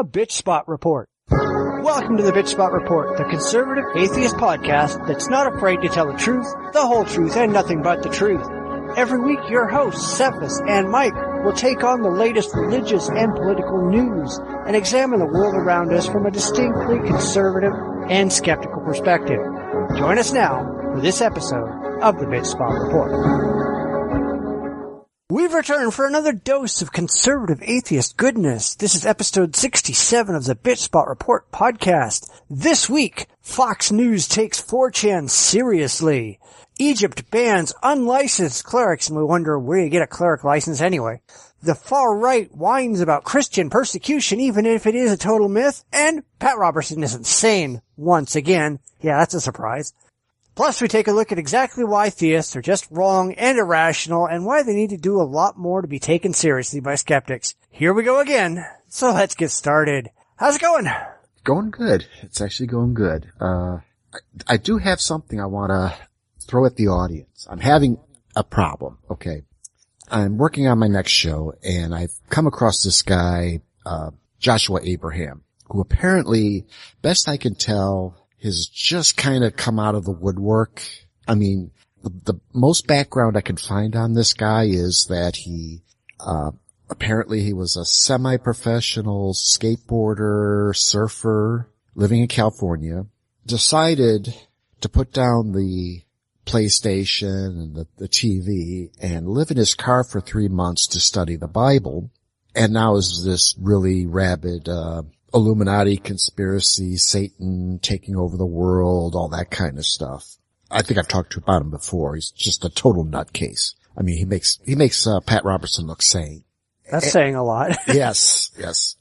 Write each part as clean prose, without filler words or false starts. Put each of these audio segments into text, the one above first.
the Bitchspot Report. Welcome to the Bitchspot Report, the conservative atheist podcast that's not afraid to tell the truth, the whole truth, and nothing but the truth. Every week, your hosts, Cephas and Mike, will take on the latest religious and political news and examine the world around us from a distinctly conservative and skeptical perspective. Join us now for this episode of the Bitchspot Report. We've returned for another dose of conservative atheist goodness. This is episode 67 of the Bitchspot Report podcast. This week, Fox News takes 4chan seriously. Egypt bans unlicensed clerics, and we wonder where you get a cleric license anyway. The far right whines about Christian persecution, even if it is a total myth. And Pat Robertson is insane once again. Yeah, that's a surprise. Plus, we take a look at exactly why theists are just wrong and irrational, and why they need to do a lot more to be taken seriously by skeptics. Here we go again. So let's get started. How's it going? Going good. It's actually going good. I do have something I want to throw at the audience. I'm having a problem, okay? I'm working on my next show, and I've come across this guy, Joshua Abraham, who apparently, best I can tell, has just kind of come out of the woodwork. I mean, the most background I could find on this guy is that he, apparently he was a semi-professional skateboarder, surfer, living in California, decided to put down the PlayStation and the TV and live in his car for 3 months to study the Bible. And now is this really rabid, Illuminati conspiracy, Satan taking over the world, all that kind of stuff. I think I've talked about him before. He's just a total nutcase. I mean, he makes Pat Robertson look sane. That's saying a lot. Yes.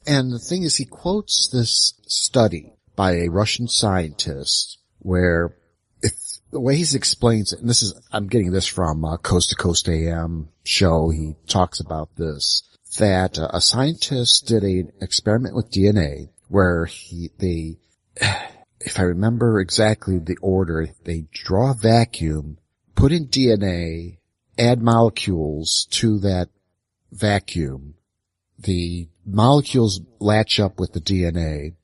And the thing is, he quotes this study by a Russian scientist where the way he explains it, and I'm getting this from Coast to Coast AM show, he talks about this, that a scientist did an experiment with DNA where if I remember exactly the order, they draw a vacuum, put in DNA, add molecules to that vacuum. The molecules latch up with the DNA.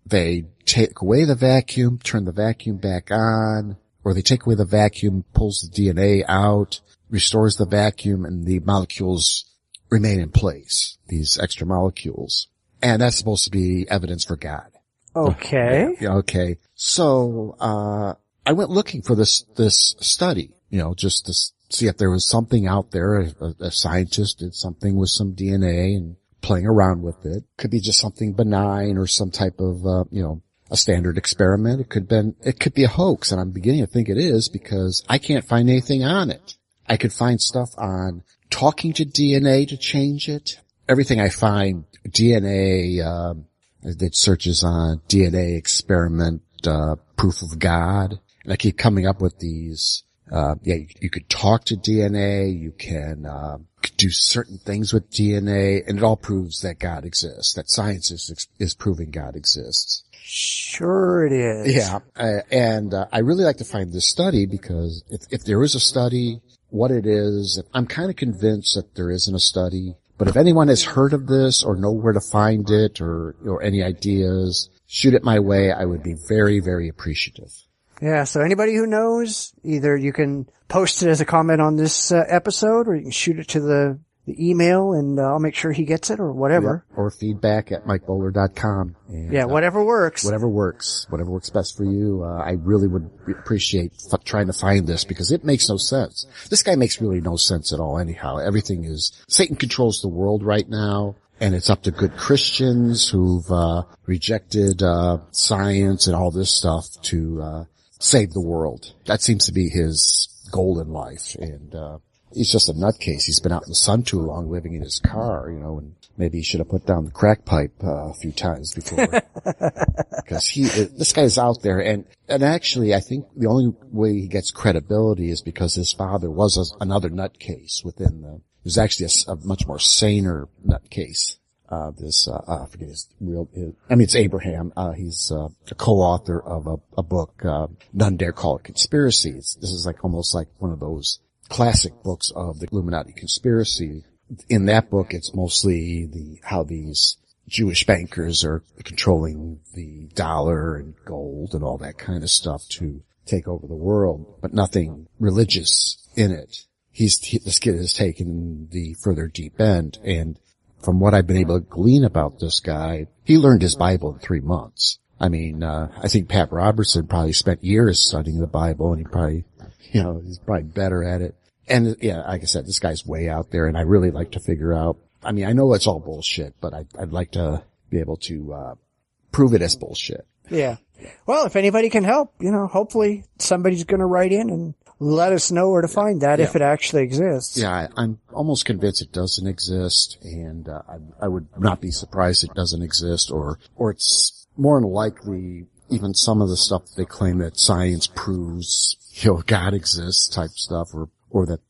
They take away the vacuum, turn the vacuum back on, or they take away the vacuum, pulls the DNA out, restores the vacuum, and the molecules remain in place, these extra molecules. And that's supposed to be evidence for God. Okay. Yeah, okay. So, I went looking for this study, just to see if there was something out there. A scientist did something with some DNA and playing around with it. Could be just something benign or some type of, a standard experiment. It could be a hoax. And I'm beginning to think it is because I can't find anything on it. I could find stuff on talking to DNA to change it. Everything I find, DNA, I did searches on DNA experiment, proof of God. And I keep coming up with these, you could talk to DNA, you can do certain things with DNA, and it all proves that God exists, that science is proving God exists. Sure it is. Yeah. And I really like to find this study because if there is a study, what it is, I'm kind of convinced that there isn't a study. But if anyone has heard of this or know where to find it or any ideas, shoot it my way. I would be very, very appreciative. Yeah, so anybody who knows, either you can post it as a comment on this episode, or you can shoot it to the email, and I'll make sure he gets it, or whatever. Yep. Or feedback at mikebowler.com. And, yeah, whatever works. Whatever works best for you. I really would appreciate trying to find this because it makes no sense. This guy makes really no sense at all anyhow. Everything is, Satan controls the world right now, and it's up to good Christians who've rejected science and all this stuff to save the world. That seems to be his goal in life, and he's just a nutcase. He's been out in the sun too long living in his car, and maybe he should have put down the crack pipe a few times before. Because this guy's out there, and actually I think the only way he gets credibility is because his father was another nutcase he was actually a much more saner nutcase. I forget it's Abraham. He's a co-author of a book, None Dare Call It Conspiracy. This is almost like one of those classic books of the Illuminati conspiracy. In that book, it's mostly how these Jewish bankers are controlling the dollar and gold and all that kind of stuff to take over the world, but nothing religious in it. This kid has taken the further deep end, and from what I've been able to glean about this guy, he learned his Bible in 3 months. I mean, I think Pat Robertson probably spent years studying the Bible, and he probably, he's probably better at it. And yeah, like I said, this guy's way out there, and I really like to figure out, I mean, I know it's all bullshit, but I'd like to be able to, prove it as bullshit. Yeah. Well, if anybody can help, hopefully somebody's going to write in and let us know where to find that if it actually exists. Yeah, I'm almost convinced it doesn't exist, and I would not be surprised it doesn't exist, or it's more than likely even some of the stuff they claim that science proves, God exists type stuff, or that,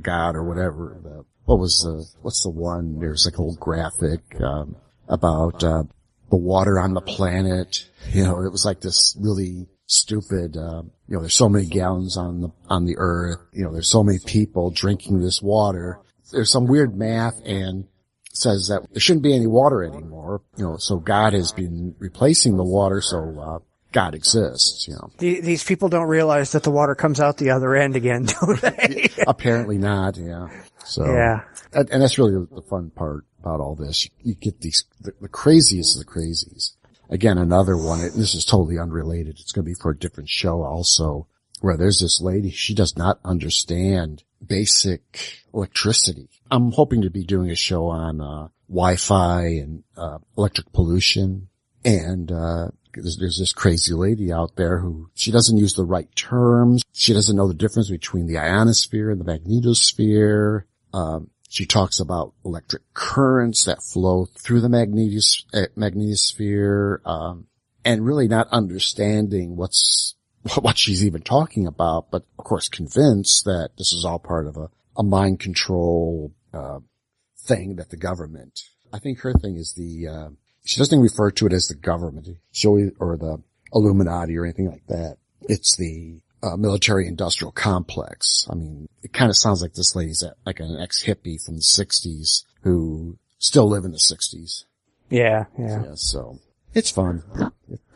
God or whatever. What's the one? There's like a whole graphic, about, the water on the planet. It was like this really stupid, there's so many gallons on the earth. There's so many people drinking this water. There's some weird math and says that there shouldn't be any water anymore. So God has been replacing the water. So, God exists, These people don't realize that the water comes out the other end again, do they? Apparently not. Yeah. So, yeah. And that's really the fun part about all this. You get the craziest of the crazies. Again, another one, this is totally unrelated. It's going to be for a different show also, where there's this lady, she does not understand basic electricity. I'm hoping to be doing a show on, Wi-Fi and, electric pollution. And, there's this crazy lady out there who, she doesn't use the right terms. She doesn't know the difference between the ionosphere and the magnetosphere. She talks about electric currents that flow through the magnetosphere, and really not understanding what she's even talking about, but of course convinced that this is all part of a mind control, thing that the government, I think her thing is she doesn't refer to it as the government, or the Illuminati or anything like that. It's the military industrial complex. I mean, it kind of sounds like this lady's like an ex-hippie from the 60s who still live in the 60s. Yeah. So it's fun.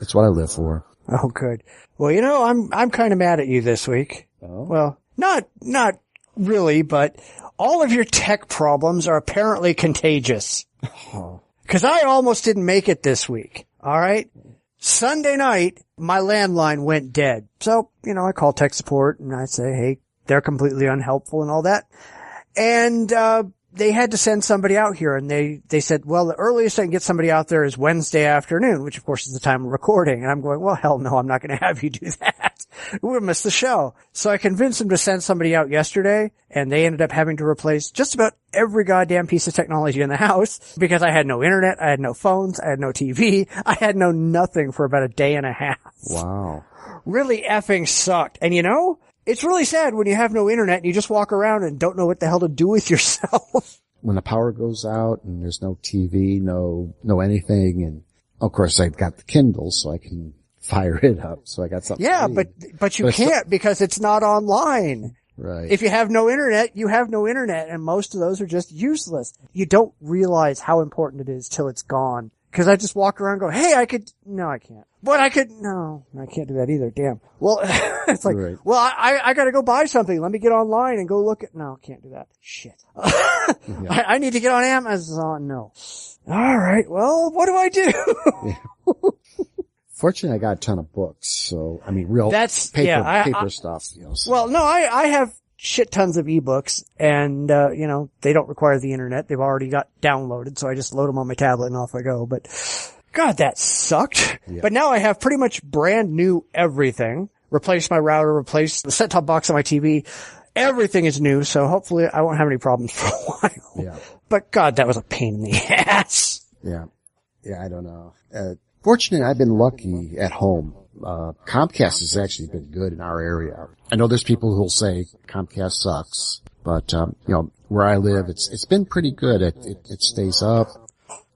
It's what I live for. Oh, good. Well, I'm kind of mad at you this week. Oh? Well, not really, but all of your tech problems are apparently contagious. Oh. 'Cause I almost didn't make it this week. All right. Sunday night, my landline went dead. So, I call tech support and I say, hey, they're completely unhelpful and all that. And, they had to send somebody out here, and they said, well, the earliest I can get somebody out there is Wednesday afternoon, which of course is the time of recording. And I'm going, well, hell no, I'm not going to have you do that. We'll miss the show. So I convinced them to send somebody out yesterday, and they ended up having to replace just about every goddamn piece of technology in the house because I had no internet, I had no phones, I had no TV, I had no nothing for about a day and a half. Wow. Really effing sucked. And it's really sad when you have no internet and you just walk around and don't know what the hell to do with yourself. When the power goes out and there's no TV, no anything, and of course I've got the Kindle so I can fire it up, so I got something. Yeah, but you can't because it's not online. Right. If you have no internet, you have no internet, and most of those are just useless. You don't realize how important it is till it's gone. Cause I just walk around and go, hey, no, I can't. But I can't do that either. Damn. Well, it's like, right. Well, I gotta go buy something. Let me get online and go look at, no, can't do that. Shit. Yeah. I need to get on Amazon. No. All right. Well, what do I do? Yeah. Fortunately, I got a ton of books. So, I mean, real paper stuff. So. Well, no, I have shit tons of ebooks, and they don't require the internet. They've already got downloaded, so I just load them on my tablet and off I go. But God, that sucked. Yeah. But now I have pretty much brand new everything. Replaced my router, replaced the set-top box on my TV. Everything is new, so hopefully I won't have any problems for a while. Yeah. But God, that was a pain in the ass. Yeah. Yeah, I don't know. Fortunately, I've been lucky at home. Comcast has actually been good in our area. I know there's people who'll say Comcast sucks, but, where I live, it's been pretty good. It stays up.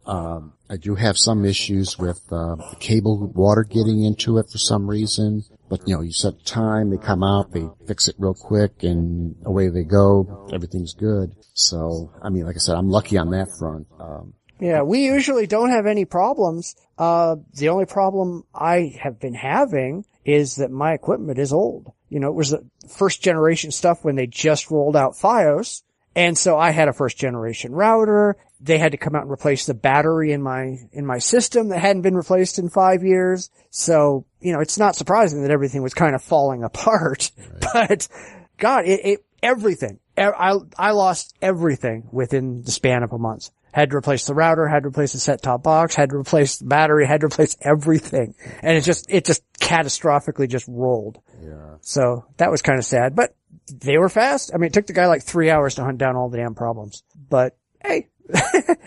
I do have some issues with, the cable water getting into it for some reason, but, you set the time, they come out, they fix it real quick, and away they go. Everything's good. So, I mean, like I said, I'm lucky on that front. Yeah, we usually don't have any problems. The only problem I have been having is that my equipment is old. You know, it was the first generation stuff when they just rolled out FiOS. And so I had a first generation router. They had to come out and replace the battery in my system that hadn't been replaced in 5 years. So, you know, it's not surprising that everything was kind of falling apart. Right. But God, everything. I lost everything within the span of a month. Had to replace the router, had to replace the set-top box, had to replace the battery, had to replace everything. And it just catastrophically just rolled. Yeah. So that was kind of sad, but they were fast. I mean, it took the guy like 3 hours to hunt down all the damn problems, but hey,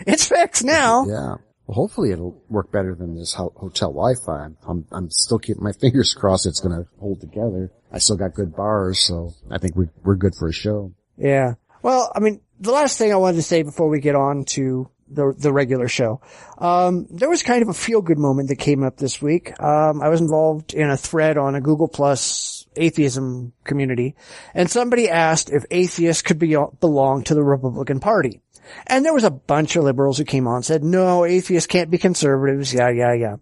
it's fixed now. Yeah. Well, hopefully it'll work better than this hotel Wi-Fi. I'm still keeping my fingers crossed it's going to hold together. I still got good bars, so I think we're good for a show. Yeah. Well, I mean, the last thing I wanted to say before we get on to the regular show, there was kind of a feel-good moment that came up this week. I was involved in a thread on a Google Plus atheism community, and somebody asked if atheists could belong to the Republican Party. And there was a bunch of liberals who came on and said, no, atheists can't be conservatives, yeah.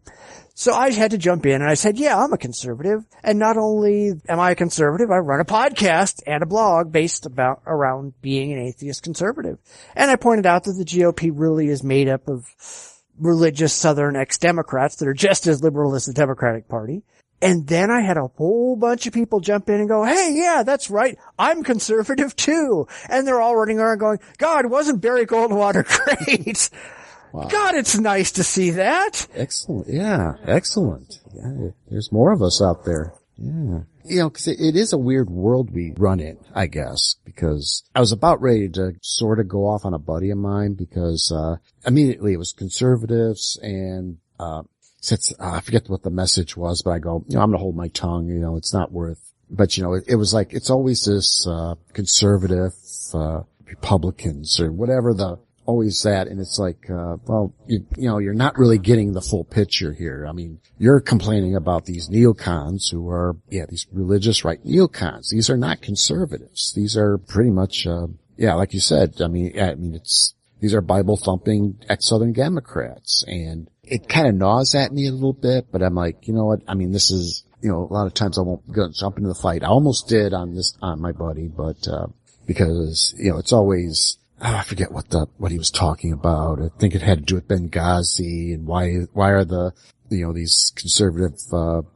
So I had to jump in and I said, yeah, I'm a conservative. And not only am I a conservative, I run a podcast and a blog based around being an atheist conservative. And I pointed out that the GOP really is made up of religious Southern ex-Democrats that are just as liberal as the Democratic Party. And then I had a whole bunch of people jump in and go, hey, yeah, that's right. I'm conservative too. And they're all running around going, God, wasn't Barry Goldwater great? Wow. God, it's nice to see that. Excellent. Yeah. Excellent. Yeah. There's more of us out there. Yeah. You know, cause it is a weird world we run in, I guess, because I was about ready to sort of go off on a buddy of mine because, immediately it was conservatives and, since, I forget what the message was, but I go, you know, I'm going to hold my tongue, you know, it's not worth, but you know, it was like, it's always this, conservative, Republicans or whatever always that. And it's like, well, you know, you're not really getting the full picture here. I mean, you're complaining about these neocons who are, these religious right neocons. These are not conservatives. These are pretty much, like you said, these are Bible thumping ex-Southern Democrats. And it kind of gnaws at me a little bit, but I'm like, you know what? I mean, this is, you know, a lot of times I won't go jump into the fight. I almost did on my buddy, but, because, you know, it's always, I forget what he was talking about. I think it had to do with Benghazi and why are the, you know, these conservative,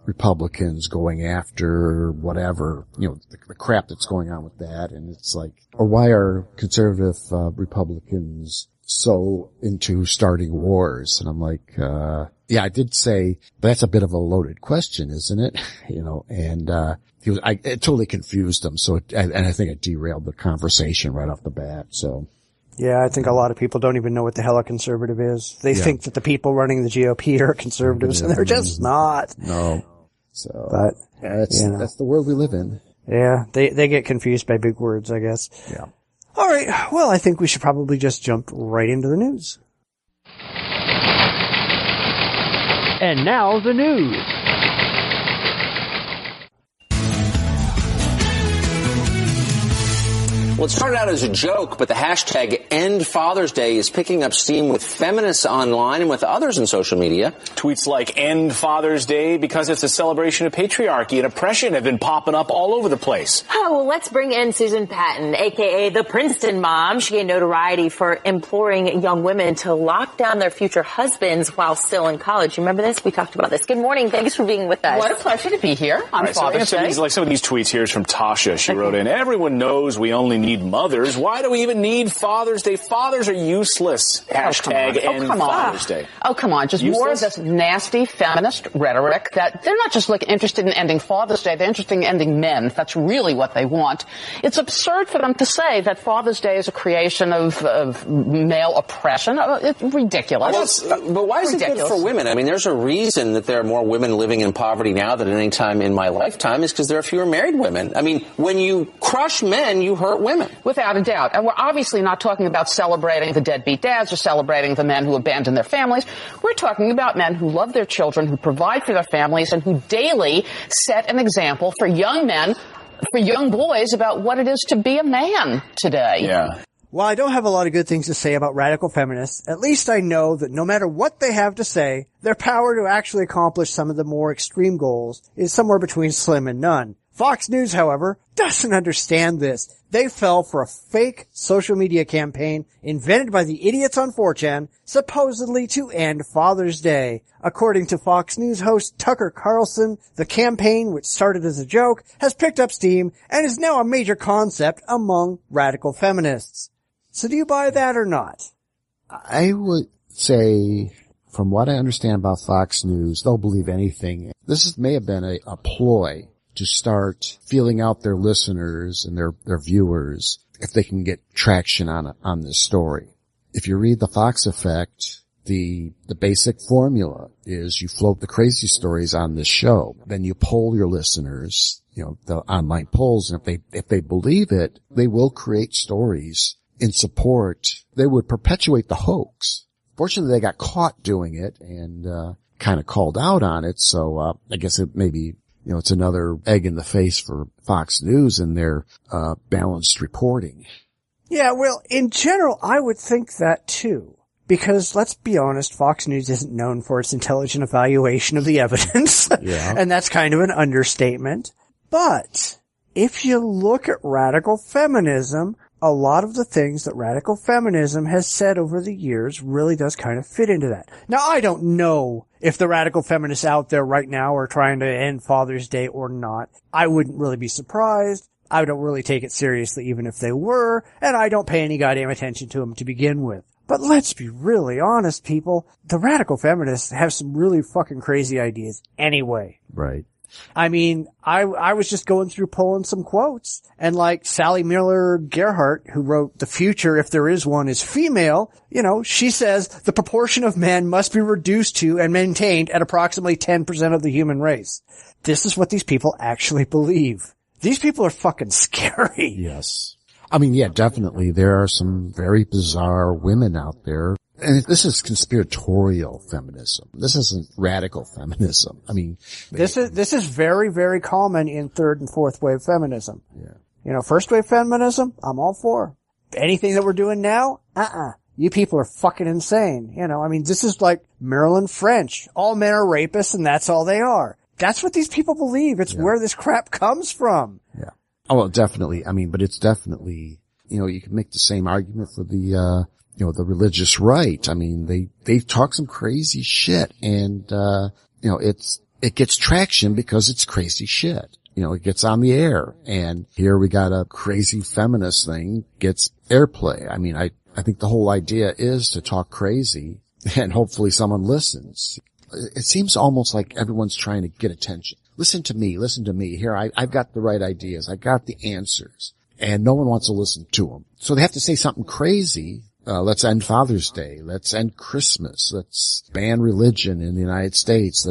Republicans going after whatever, you know, the crap that's going on with that. And it's like, or why are conservative, Republicans so into starting wars? And I'm like, I did say, but that's a bit of a loaded question, isn't it? You know, and, it totally confused him. So, and I think it derailed the conversation right off the bat. So. Yeah, I think a lot of people don't even know what the hell a conservative is. They think that the people running the GOP are conservatives, and they're just not. No. So, but that's the world we live in. Yeah, they get confused by big words, I guess. Yeah. All right. Well, I think we should probably just jump right into the news. And now the news. Well, it started out as a joke, but the hashtag End Father's Day is picking up steam with feminists online and with others in social media. Tweets like End Father's Day because it's a celebration of patriarchy and oppression have been popping up all over the place. Oh, well, let's bring in Susan Patton, a.k.a. the Princeton mom. She gained notoriety for imploring young women to lock down their future husbands while still in college. You remember this? We talked about this. Good morning. Thanks for being with us. What a pleasure to be here on Father's Day. Some of these tweets here is from Tasha. She wrote in, everyone knows we only need mothers. Why do we even need Father's Day? Fathers are useless. Hashtag End Father's Day. Oh, come on. Just useless? More of this nasty feminist rhetoric that they're not just interested in ending Father's Day. They're interested in ending men. That's really what they want. It's absurd for them to say that Father's Day is a creation of male oppression. It's ridiculous. But why is it good for women? I mean, there's a reason that there are more women living in poverty now than at any time in my lifetime is because there are fewer married women. I mean, when you crush men, you hurt women. Without a doubt. And we're obviously not talking about celebrating the deadbeat dads or celebrating the men who abandon their families. We're talking about men who love their children, who provide for their families, and who daily set an example for young men, for young boys about what it is to be a man today. Yeah. While I don't have a lot of good things to say about radical feminists, at least I know that no matter what they have to say, their power to actually accomplish some of the more extreme goals is somewhere between slim and none. Fox News, however, doesn't understand this. They fell for a fake social media campaign invented by the idiots on 4chan, supposedly to end Father's Day. According to Fox News host Tucker Carlson, the campaign, which started as a joke, has picked up steam and is now a major concept among radical feminists. So do you buy that or not? I would say, from what I understand about Fox News, they'll believe anything. May have been a ploy to start feeling out their listeners and their viewers if they can get traction on this story. If you read The Fox Effect, the basic formula is you float the crazy stories on this show. Then you poll your listeners, the online polls, and if they believe it, they will create stories in support. They would perpetuate the hoax. Fortunately, they got caught doing it and kind of called out on it, so I guess it maybe it's another egg in the face for Fox News and their balanced reporting. Yeah, well, in general, I would think that too. Because, let's be honest, Fox News isn't known for its intelligent evaluation of the evidence. Yeah. And that's kind of an understatement. But, if you look at radical feminism, a lot of the things that radical feminism has said over the years really does kind of fit into that. Now, I don't know if the radical feminists out there right now are trying to end Father's Day or not. I wouldn't really be surprised. I don't really take it seriously even if they were, and I don't pay any goddamn attention to them to begin with. But let's be really honest, people. The radical feminists have some really fucking crazy ideas anyway. Right. I mean, I was just going through pulling some quotes, and like Sally Miller Gerhardt, who wrote The Future, if there is one, is female, she says the proportion of men must be reduced to and maintained at approximately 10% of the human race. This is what these people actually believe. These people are fucking scary. Yes. I mean, yeah, definitely. There are some very bizarre women out there. And this is conspiratorial feminism. This isn't radical feminism. I mean, this is very, very common in third and fourth wave feminism. Yeah. First wave feminism, I'm all for. Anything that we're doing now, you people are fucking insane. This is like Marilyn French. All men are rapists and that's all they are. That's what these people believe. It's where this crap comes from. Yeah. Oh, well, definitely. I mean, but it's definitely, you can make the same argument for the religious right. I mean, they talk some crazy shit and, it gets traction because it's crazy shit. It gets on the air, and here we got a crazy feminist thing gets airplay. I mean, I think the whole idea is to talk crazy and hopefully someone listens. It seems almost like everyone's trying to get attention. Listen to me. Here, I've got the right ideas. I've got the answers. And no one wants to listen to them. So they have to say something crazy. Let's end Father's Day. Let's end Christmas. Let's ban religion in the United States.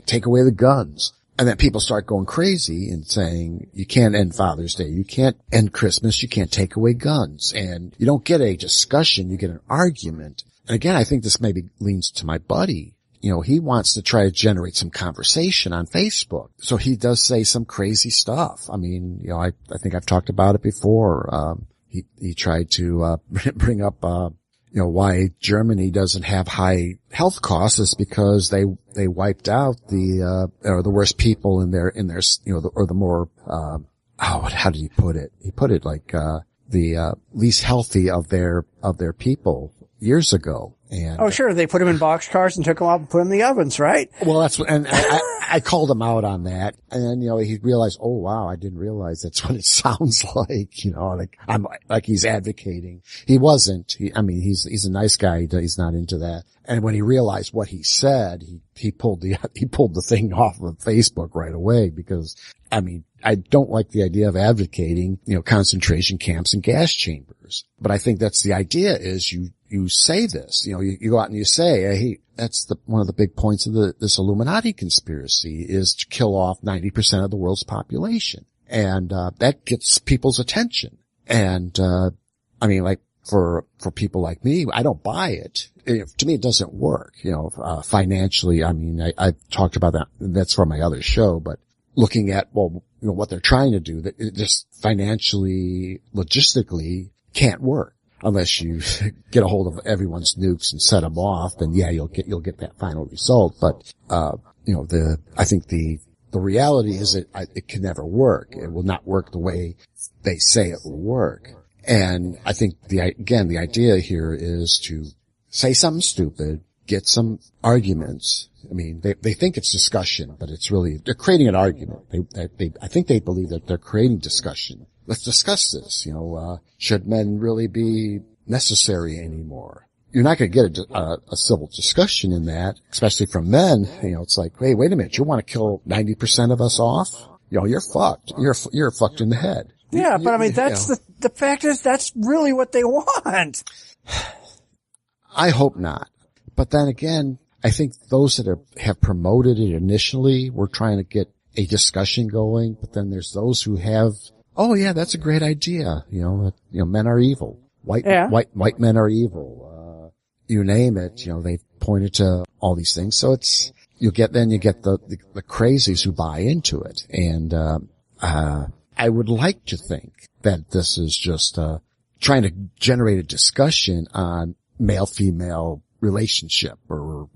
Take away the guns. And then people start going crazy and saying, you can't end Father's Day. You can't end Christmas. You can't take away guns. And you don't get a discussion. You get an argument. And again, I think this maybe leans to my buddy. He wants to try to generate some conversation on Facebook. So he does say some crazy stuff. I mean, I think I've talked about it before. He tried to, bring up, why Germany doesn't have high health costs is because they wiped out the worst people in their, or the more, how did he put it? He put it like, the least healthy of their people years ago. And sure, they put them in boxcars and took them out and put them in the ovens, right? Well, and I called him out on that, and then he realized, oh wow, I didn't realize that's what it sounds like. Like he's advocating. He wasn't. He's a nice guy. He's not into that. And when he realized what he said, he pulled the thing off of Facebook right away because I don't like the idea of advocating, concentration camps and gas chambers. But I think that's the idea is you say this, you go out and you say, hey, that's one of the big points of this Illuminati conspiracy is to kill off 90% of the world's population. And, that gets people's attention. And, for people like me, I don't buy it. To me, it doesn't work, financially. I've talked about that. That's from my other show, but looking at, what they're trying to do, that it just financially, logistically can't work. unless you get a hold of everyone's nukes and set them off, then yeah, you'll get that final result. But, I think the reality is that it can never work. It will not work the way they say it will work. And I think the idea here is to say something stupid, get some arguments. I mean, they think it's discussion, but it's really, they're creating an argument. I think they believe that they're creating discussion. Let's discuss this. Should men really be necessary anymore? You're not going to get a civil discussion in that, especially from men. It's like, hey, wait a minute. You want to kill 90% of us off? You're fucked. You're fucked in the head. Yeah, but I mean, that's the fact is that's really what they want. I hope not. But then again, I think those that have promoted it initially were trying to get a discussion going, but then there's those who have, oh yeah, that's a great idea. Men are evil. White men are evil. You name it, they've pointed to all these things. So you get the crazies who buy into it. And, I would like to think that this is just, trying to generate a discussion on male-female relationship or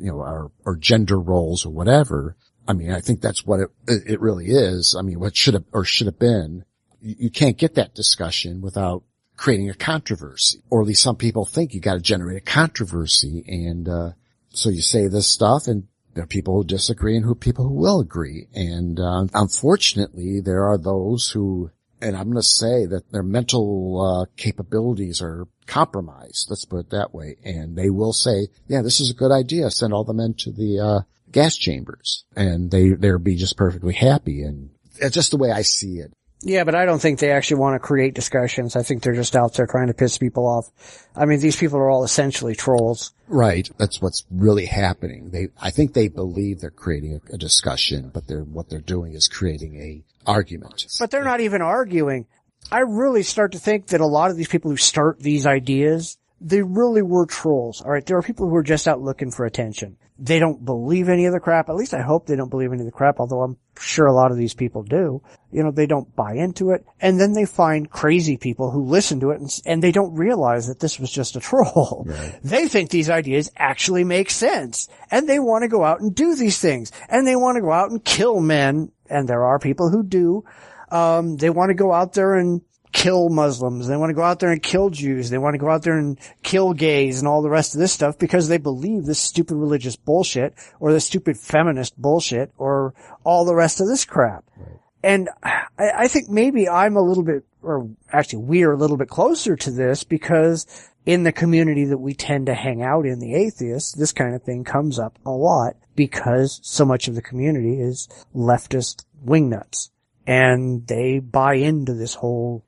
gender roles or whatever. I mean, I think that's what it really is. I mean, what should have been. You can't get that discussion without creating a controversy, or at least some people think you got to generate a controversy. And, so you say this stuff, and there are people who disagree and people who will agree. And, unfortunately, there are those who, and I'm going to say that their mental, capabilities are compromised. Let's put it that way. And they will say, yeah, this is a good idea. Send all the men to the, gas chambers, and they'll be just perfectly happy. And it's just the way I see it. Yeah, but I don't think they actually want to create discussions. I think they're just out there trying to piss people off. I mean, these people are all essentially trolls. Right. That's what's really happening. I think they believe they're creating a discussion, but what they're doing is creating a argument. But they're not even arguing. I really start to think that a lot of these people who start these ideas, they really were trolls. All right. There are people who are just out looking for attention. They don't believe any of the crap. At least I hope they don't believe any of the crap, although I'm sure a lot of these people do. They don't buy into it. And then they find crazy people who listen to it and they don't realize that this was just a troll. Right. They think these ideas actually make sense. And they want to go out and do these things. And they want to go out and kill men. And there are people who do. They want to go out there and kill Muslims. They want to go out there and kill Jews. They want to go out there and kill gays and all the rest of this stuff because they believe this stupid religious bullshit or this stupid feminist bullshit or all the rest of this crap. Right. And I think maybe I'm a little bit, or actually we're a little bit closer to this because in the community that we tend to hang out in, the atheists, this kind of thing comes up a lot because so much of the community is leftist wingnuts. And they buy into this whole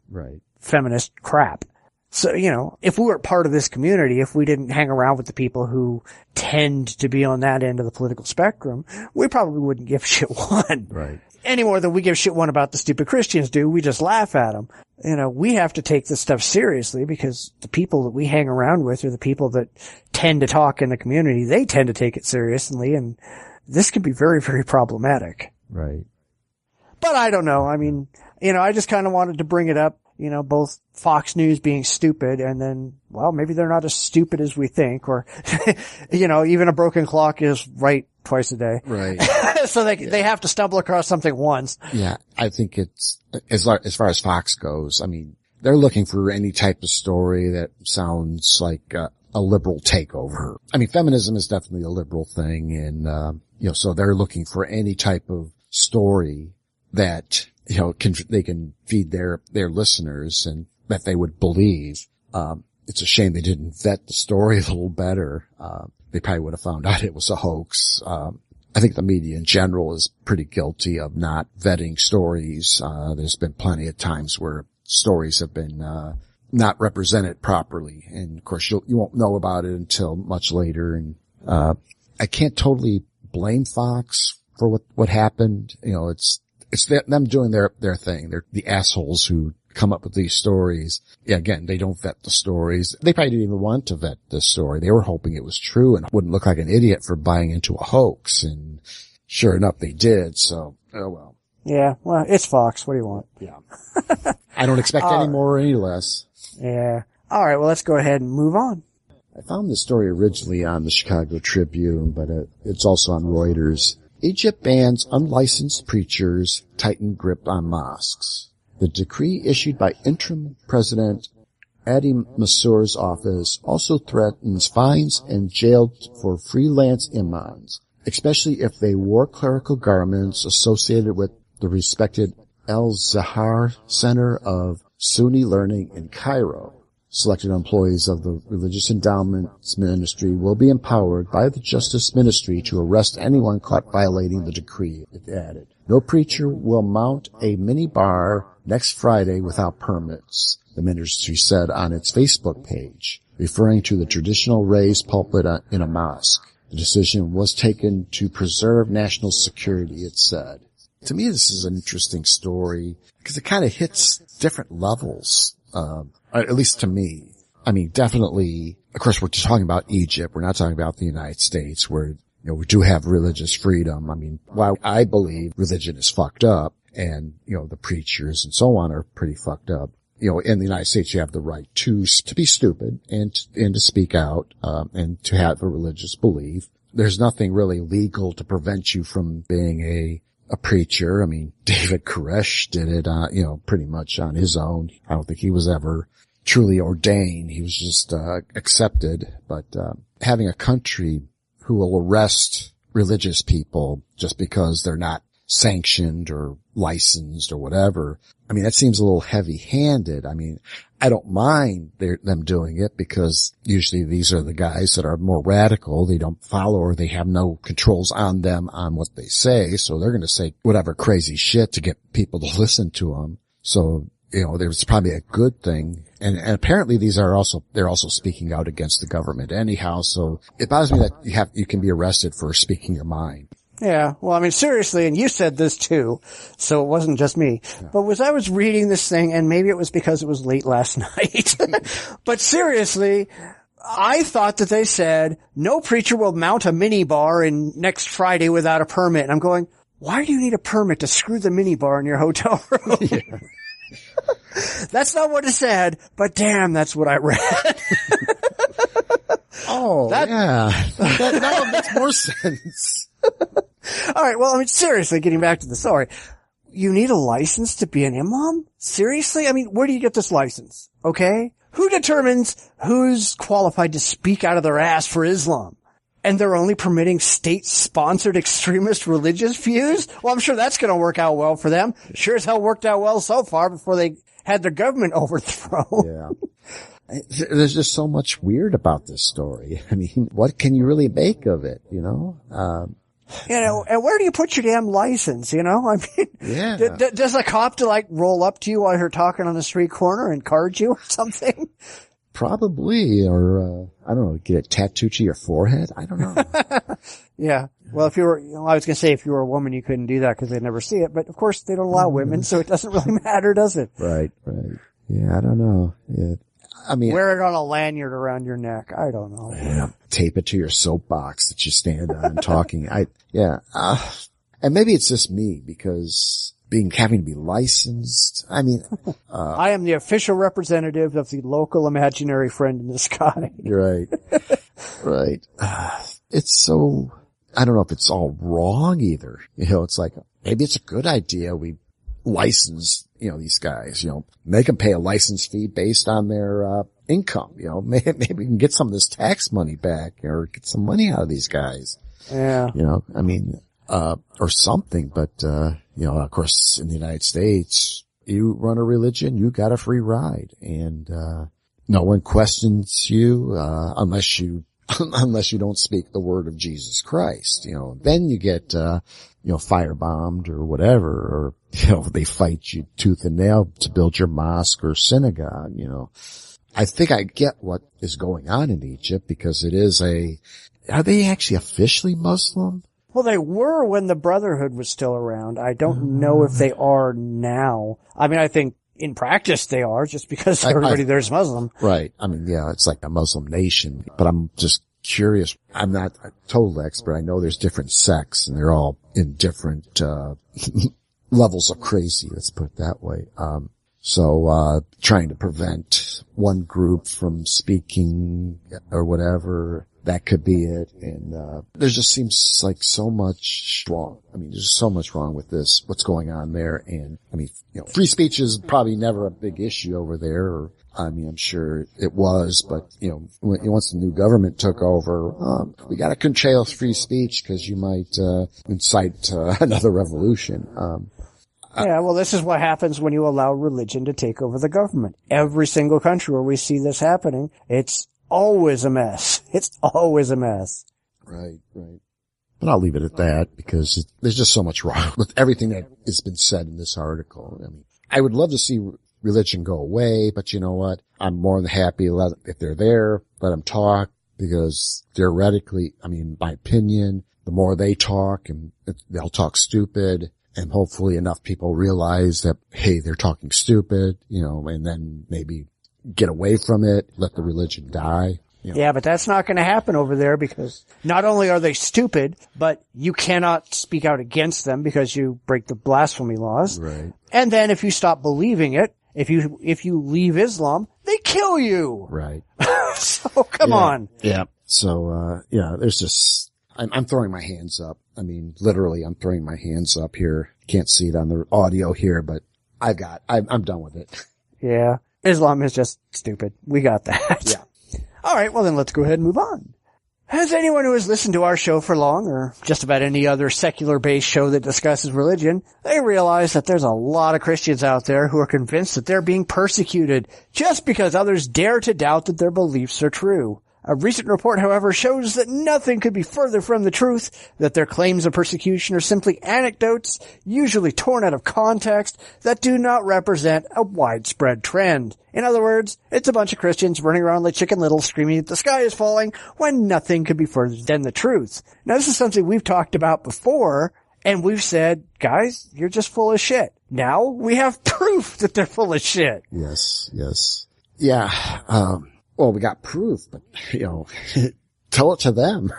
feminist crap. So, if we weren't part of this community, if we didn't hang around with the people who tend to be on that end of the political spectrum, we probably wouldn't give shit one. Right. Any more than we give shit one about the stupid Christians do. We just laugh at them. We have to take this stuff seriously because the people that we hang around with are the people that tend to talk in the community. They tend to take it seriously, and this can be very, very problematic. Right. But I don't know. I mean, I just kind of wanted to bring it up, both Fox News being stupid and then, well, maybe they're not as stupid as we think, or, even a broken clock is right twice a day. Right. So they have to stumble across something once. Yeah. I think it's, as far as Fox goes, I mean, they're looking for any type of story that sounds like a liberal takeover. I mean, feminism is definitely a liberal thing. And, so they're looking for any type of story that, they can feed their listeners and that they would believe. It's a shame they didn't vet the story a little better. They probably would have found out it was a hoax. I think the media in general is pretty guilty of not vetting stories. There's been plenty of times where stories have been, not represented properly. And of course you won't know about it until much later. And, I can't totally blame Fox for what happened. It's them doing their thing. They're the assholes who come up with these stories. Yeah, again, they don't vet the stories. They probably didn't even want to vet this story. They were hoping it was true and wouldn't look like an idiot for buying into a hoax. And sure enough, they did. So, oh well. Yeah, well, it's Fox. What do you want? Yeah. I don't expect any more or any less. Yeah. All right, well, let's go ahead and move on. I found this story originally on the Chicago Tribune, but it's also on Reuters. Egypt bans unlicensed preachers, tighten grip on mosques. The decree issued by interim President Adi Mansour's office also threatens fines and jail for freelance imams, especially if they wore clerical garments associated with the respected Al-Zahar Center of Sunni Learning in Cairo. Selected employees of the Religious Endowments Ministry will be empowered by the Justice Ministry to arrest anyone caught violating the decree, it added. No preacher will mount a minibar next Friday without permits, the ministry said on its Facebook page, referring to the traditional raised pulpit in a mosque. The decision was taken to preserve national security, it said. To me, this is an interesting story because it kind of hits different levels, at least to me. I mean, definitely, of course, we're just talking about Egypt. We're not talking about the United States where, we do have religious freedom. I mean, while I believe religion is fucked up and, the preachers and so on are pretty fucked up, in the United States, you have the right to be stupid and to speak out, and to have a religious belief. There's nothing really legal to prevent you from being a preacher. I mean, David Koresh did it, pretty much on his own. I don't think he was ever truly ordained. He was just, accepted. But, having a country who will arrest religious people just because they're not sanctioned or licensed or whatever, I mean, that seems a little heavy-handed. I mean, I don't mind them doing it because usually these are the guys that are more radical. They don't follow or they have no controls on them on what they say. So they're going to say whatever crazy shit to get people to listen to them. So, there's probably a good thing. And apparently they're also speaking out against the government anyhow. So it bothers me that you can be arrested for speaking your mind. Yeah, well, I mean, seriously, and you said this too, so it wasn't just me. Yeah. But as I was reading this thing, and maybe it was because it was late last night, but seriously, I thought that they said, no preacher will mount a minibar next Friday without a permit. And I'm going, why do you need a permit to screw the minibar in your hotel room? Yeah. That's not what it said, but damn, that's what I read. Yeah. That makes more sense. All right. Well, I mean, seriously, getting back to the story, you need a license to be an imam? Seriously? I mean, where do you get this license? Okay. Who determines who's qualified to speak out of their ass for Islam? And they're only permitting state-sponsored extremist religious views? Well, I'm sure that's going to work out well for them. Sure as hell worked out well so far before they had their government overthrown. Yeah. There's just so much weird about this story. I mean, what can you really make of it, and where do you put your damn license, I mean, yeah. Does a cop to roll up to you while you're talking on the street corner and card you or something? Probably, or, I don't know, get it tattooed to your forehead? I don't know. Yeah. Well, if you were, I was going to say if you were a woman, you couldn't do that because they'd never see it, but of course they don't allow women, so it doesn't really matter, does it? Right. Yeah, I don't know. Yeah. I mean, wear it on a lanyard around your neck. I don't know. Yeah. Tape it to your soapbox that you stand on talking. And maybe it's just me because having to be licensed. I mean, I am the official representative of the local imaginary friend in the sky. You're right. It's so, I don't know if it's all wrong either. It's like, maybe it's a good idea we license, these guys, make them pay a license fee based on their, income, maybe we can get some of this tax money back or get some money out of these guys. Yeah. I mean, or something, but, of course in the United States, you run a religion, you got a free ride and, no one questions you, unless you don't speak the word of Jesus Christ, then you get, firebombed or whatever, or, they fight you tooth and nail to build your mosque or synagogue, I think I get what is going on in Egypt because it is are they actually officially Muslim? Well, they were when the Brotherhood was still around. I don't know if they are now. I mean, I think in practice they are just because everybody there's Muslim. Right. I mean, yeah, it's like a Muslim nation, but I'm just curious. I'm not a total expert. I know there's different sects and they're all in different, levels of crazy. Let's put it that way. So, trying to prevent one group from speaking or whatever, that could be it. And, there just seems like so much wrong. I mean, there's so much wrong with this, what's going on there. And, I mean, free speech is probably never a big issue over there, or, I mean, I'm sure it was, but, once the new government took over, we gotta control free speech because you might, incite, another revolution. Yeah, well, this is what happens when you allow religion to take over the government. Every single country where we see this happening, it's always a mess. It's always a mess. Right. But I'll leave it at that because there's just so much wrong with everything that has been said in this article. I mean, I would love to see religion go away, but you know what? I'm more than happy if they're there, let them talk, because theoretically, I mean, my opinion, the more they talk, and they'll talk stupid, and hopefully enough people realize that, hey, they're talking stupid, and then maybe get away from it, let the religion die. Yeah, but that's not going to happen over there because not only are they stupid, but you cannot speak out against them because you break the blasphemy laws. Right. And then if you stop believing it, if you leave Islam, they kill you. Right. So come on. Yeah. So, there's just, I'm throwing my hands up. I mean, literally, I'm throwing my hands up here. Can't see it on the audio here, but I'm done with it. Yeah. Islam is just stupid. We got that. Yeah. All right. Well, then let's go ahead and move on. Has anyone who has listened to our show for long, or just about any other secular-based show that discusses religion, they realize that there's a lot of Christians out there who are convinced that they're being persecuted just because others dare to doubt that their beliefs are true. A recent report, however, shows that nothing could be further from the truth, that their claims of persecution are simply anecdotes, usually torn out of context, that do not represent a widespread trend. In other words, it's a bunch of Christians running around like Chicken Little screaming that the sky is falling when nothing could be further than the truth. Now, this is something we've talked about before, and we've said, guys, you're just full of shit. Now we have proof that they're full of shit. Yes. Yeah. Well, we got proof, but, tell it to them.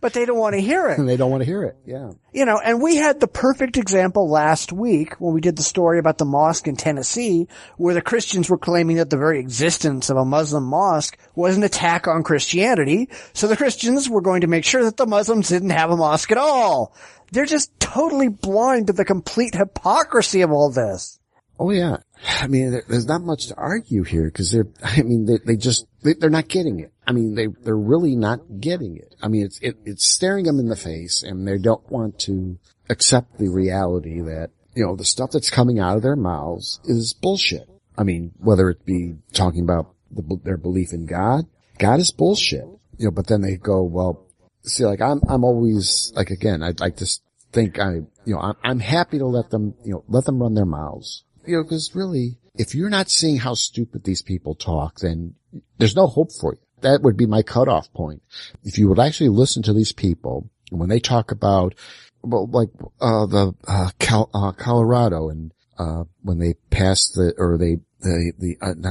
But they don't want to hear it. And they don't want to hear it, yeah. And we had the perfect example last week when we did the story about the mosque in Tennessee, where the Christians were claiming that the very existence of a Muslim mosque was an attack on Christianity, so the Christians were going to make sure that the Muslims didn't have a mosque at all. They're just totally blind to the complete hypocrisy of all this. Oh, yeah. I mean, there's not much to argue here because they're not getting it. I mean, they're really not getting it. I mean, it's staring them in the face, and they don't want to accept the reality that, the stuff that's coming out of their mouths is bullshit. I mean, whether it be talking about their belief in God is bullshit. But then they go, well, see, like I'm always, like, again, I'd like to think I'm happy to let them run their mouths. Because really, if you're not seeing how stupid these people talk, then there's no hope for you. That would be my cutoff point. If you would actually listen to these people, when they talk about, well, like, Colorado, and, when they passed not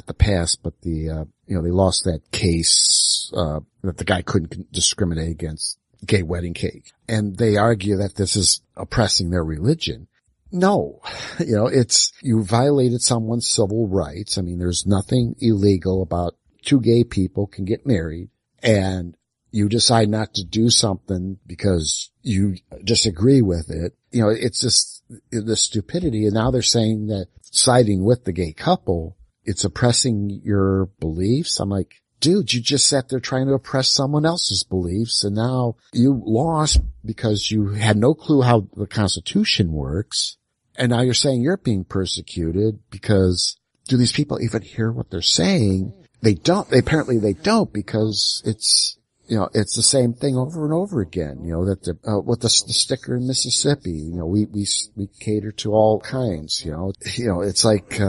the pass, but they lost that case, that the guy couldn't discriminate against gay wedding cake. And they argue that this is oppressing their religion. No, you violated someone's civil rights. I mean, there's nothing illegal about two gay people can get married, and you decide not to do something because you disagree with it. It's just the stupidity. And now they're saying that siding with the gay couple, it's oppressing your beliefs. I'm like, dude, you just sat there trying to oppress someone else's beliefs, and now you lost because you had no clue how the Constitution works. And now you're saying you're being persecuted because do these people even hear what they're saying? They don't. Apparently they don't, because it's the same thing over and over again. That with the sticker in Mississippi, we cater to all kinds, it's like,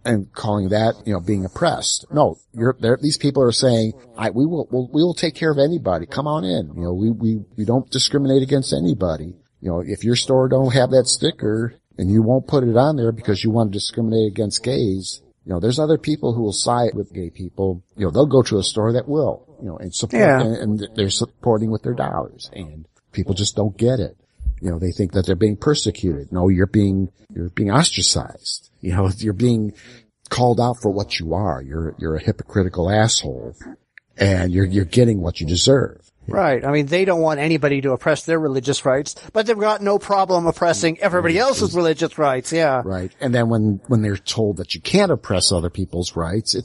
and calling that, being oppressed. No, these people are saying, we will take care of anybody. Come on in. We don't discriminate against anybody. If your store don't have that sticker, and you won't put it on there because you want to discriminate against gays, there's other people who will side with gay people. They'll go to a store that will, and support, and they're supporting with their dollars, and people just don't get it. They think that they're being persecuted. No, you're being ostracized. You're being called out for what you are. You're a hypocritical asshole, and you're getting what you deserve. Right. I mean, they don't want anybody to oppress their religious rights, but they've got no problem oppressing everybody else's religious rights. Yeah. Right. And then when they're told that you can't oppress other people's rights,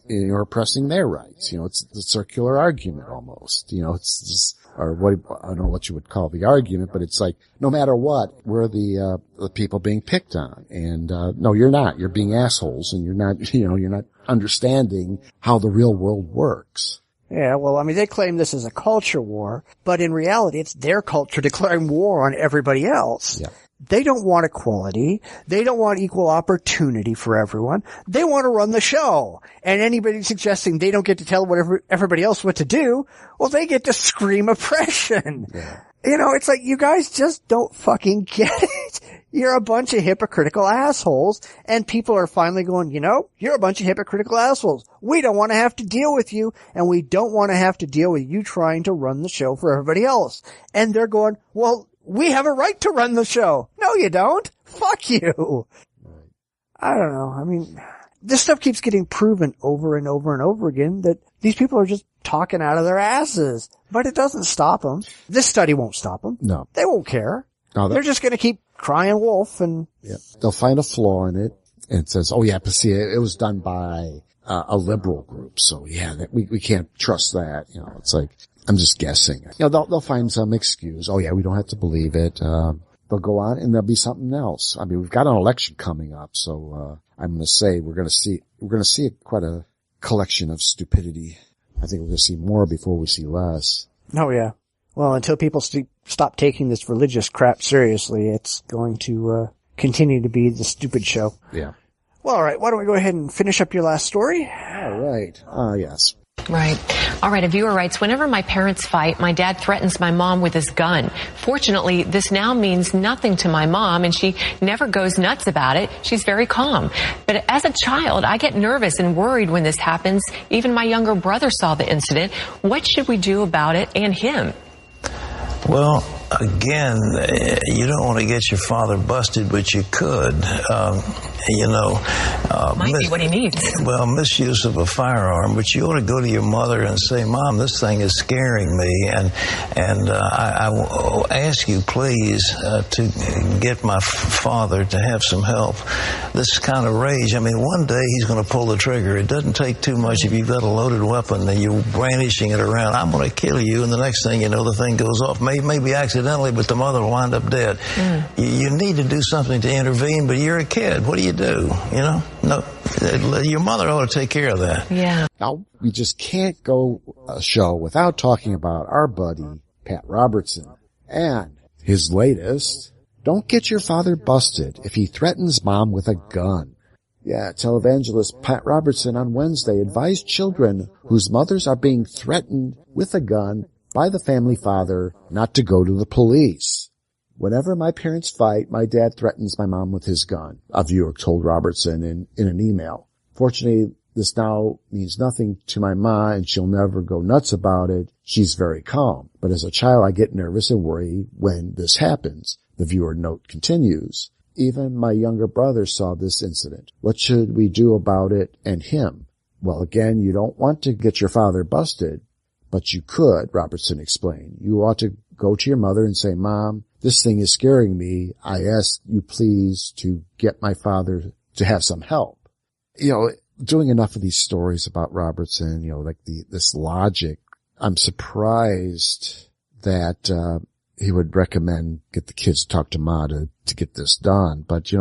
you're oppressing their rights. It's the circular argument almost. It's just, or what, I don't know what you would call the argument, but it's like, no matter what, we're the people being picked on. And, no, you're not. You're being assholes, and you're not understanding how the real world works. Yeah, well, I mean, they claim this is a culture war, but in reality, it's their culture declaring war on everybody else. Yeah. They don't want equality. They don't want equal opportunity for everyone. They want to run the show. And anybody suggesting they don't get to tell everybody else what to do, well, they get to scream oppression. Yeah. It's like, you guys just don't fucking get it. You're a bunch of hypocritical assholes, and people are finally going, you're a bunch of hypocritical assholes. We don't want to have to deal with you, and we don't want to have to deal with you trying to run the show for everybody else. And they're going, well, we have a right to run the show. No, you don't. Fuck you. I don't know. I mean, this stuff keeps getting proven over and over and over again that these people are just talking out of their asses, but it doesn't stop them. This study won't stop them. No. They won't care. No, they're just going to keep crying wolf, and they'll find a flaw in it, and it says, oh yeah, but see, it was done by a liberal group, so yeah, we can't trust that. It's like, I'm just guessing. They'll find some excuse. Oh yeah, we don't have to believe it. They'll go on, and there'll be something else. I mean, we've got an election coming up, so I'm going to say we're going to see quite a collection of stupidity. I think we're going to see more before we see less. Oh yeah. Well, until people stop taking this religious crap seriously, it's going to continue to be the stupid show. Yeah. Well, all right. Why don't we go ahead and finish up your last story? All right. Yes. Right. All right. A viewer writes, whenever my parents fight, my dad threatens my mom with his gun. Fortunately, this now means nothing to my mom, and she never goes nuts about it. She's very calm. But as a child, I get nervous and worried when this happens. Even my younger brother saw the incident. What should we do about it and him? Well, again, you don't want to get your father busted, but you could. Might be what he needs. Well, misuse of a firearm, but you ought to go to your mother and say, Mom, this thing is scaring me, and I will ask you, please, to get my father to have some help. This kind of rage, I mean, one day he's going to pull the trigger. It doesn't take too much if you've got a loaded weapon and you're brandishing it around. I'm going to kill you, and the next thing you know, the thing goes off. Maybe accidentally, but the mother will wind up dead. You need to do something to intervene, but you're a kid. What do you do? No, your mother ought to take care of that. Yeah. Now, we just can't go a show without talking about our buddy, Pat Robertson, and his latest, don't get your father busted if he threatens mom with a gun. Yeah, televangelist Pat Robertson on Wednesday advised children whose mothers are being threatened with a gun by the family father not to go to the police. Whenever my parents fight, my dad threatens my mom with his gun, a viewer told Robertson in an email. Fortunately, this now means nothing to my ma, and she'll never go nuts about it. She's very calm. But as a child, I get nervous and worry when this happens. The viewer note continues. Even my younger brother saw this incident. What should we do about it and him? Well, again, you don't want to get your father busted, but you could, Robertson explained. You ought to go to your mother and say, Mom, this thing is scaring me. I ask you please to get my father to have some help. Doing enough of these stories about Robertson, like this logic, I'm surprised that, he would recommend get the kids to talk to Ma to get this done. But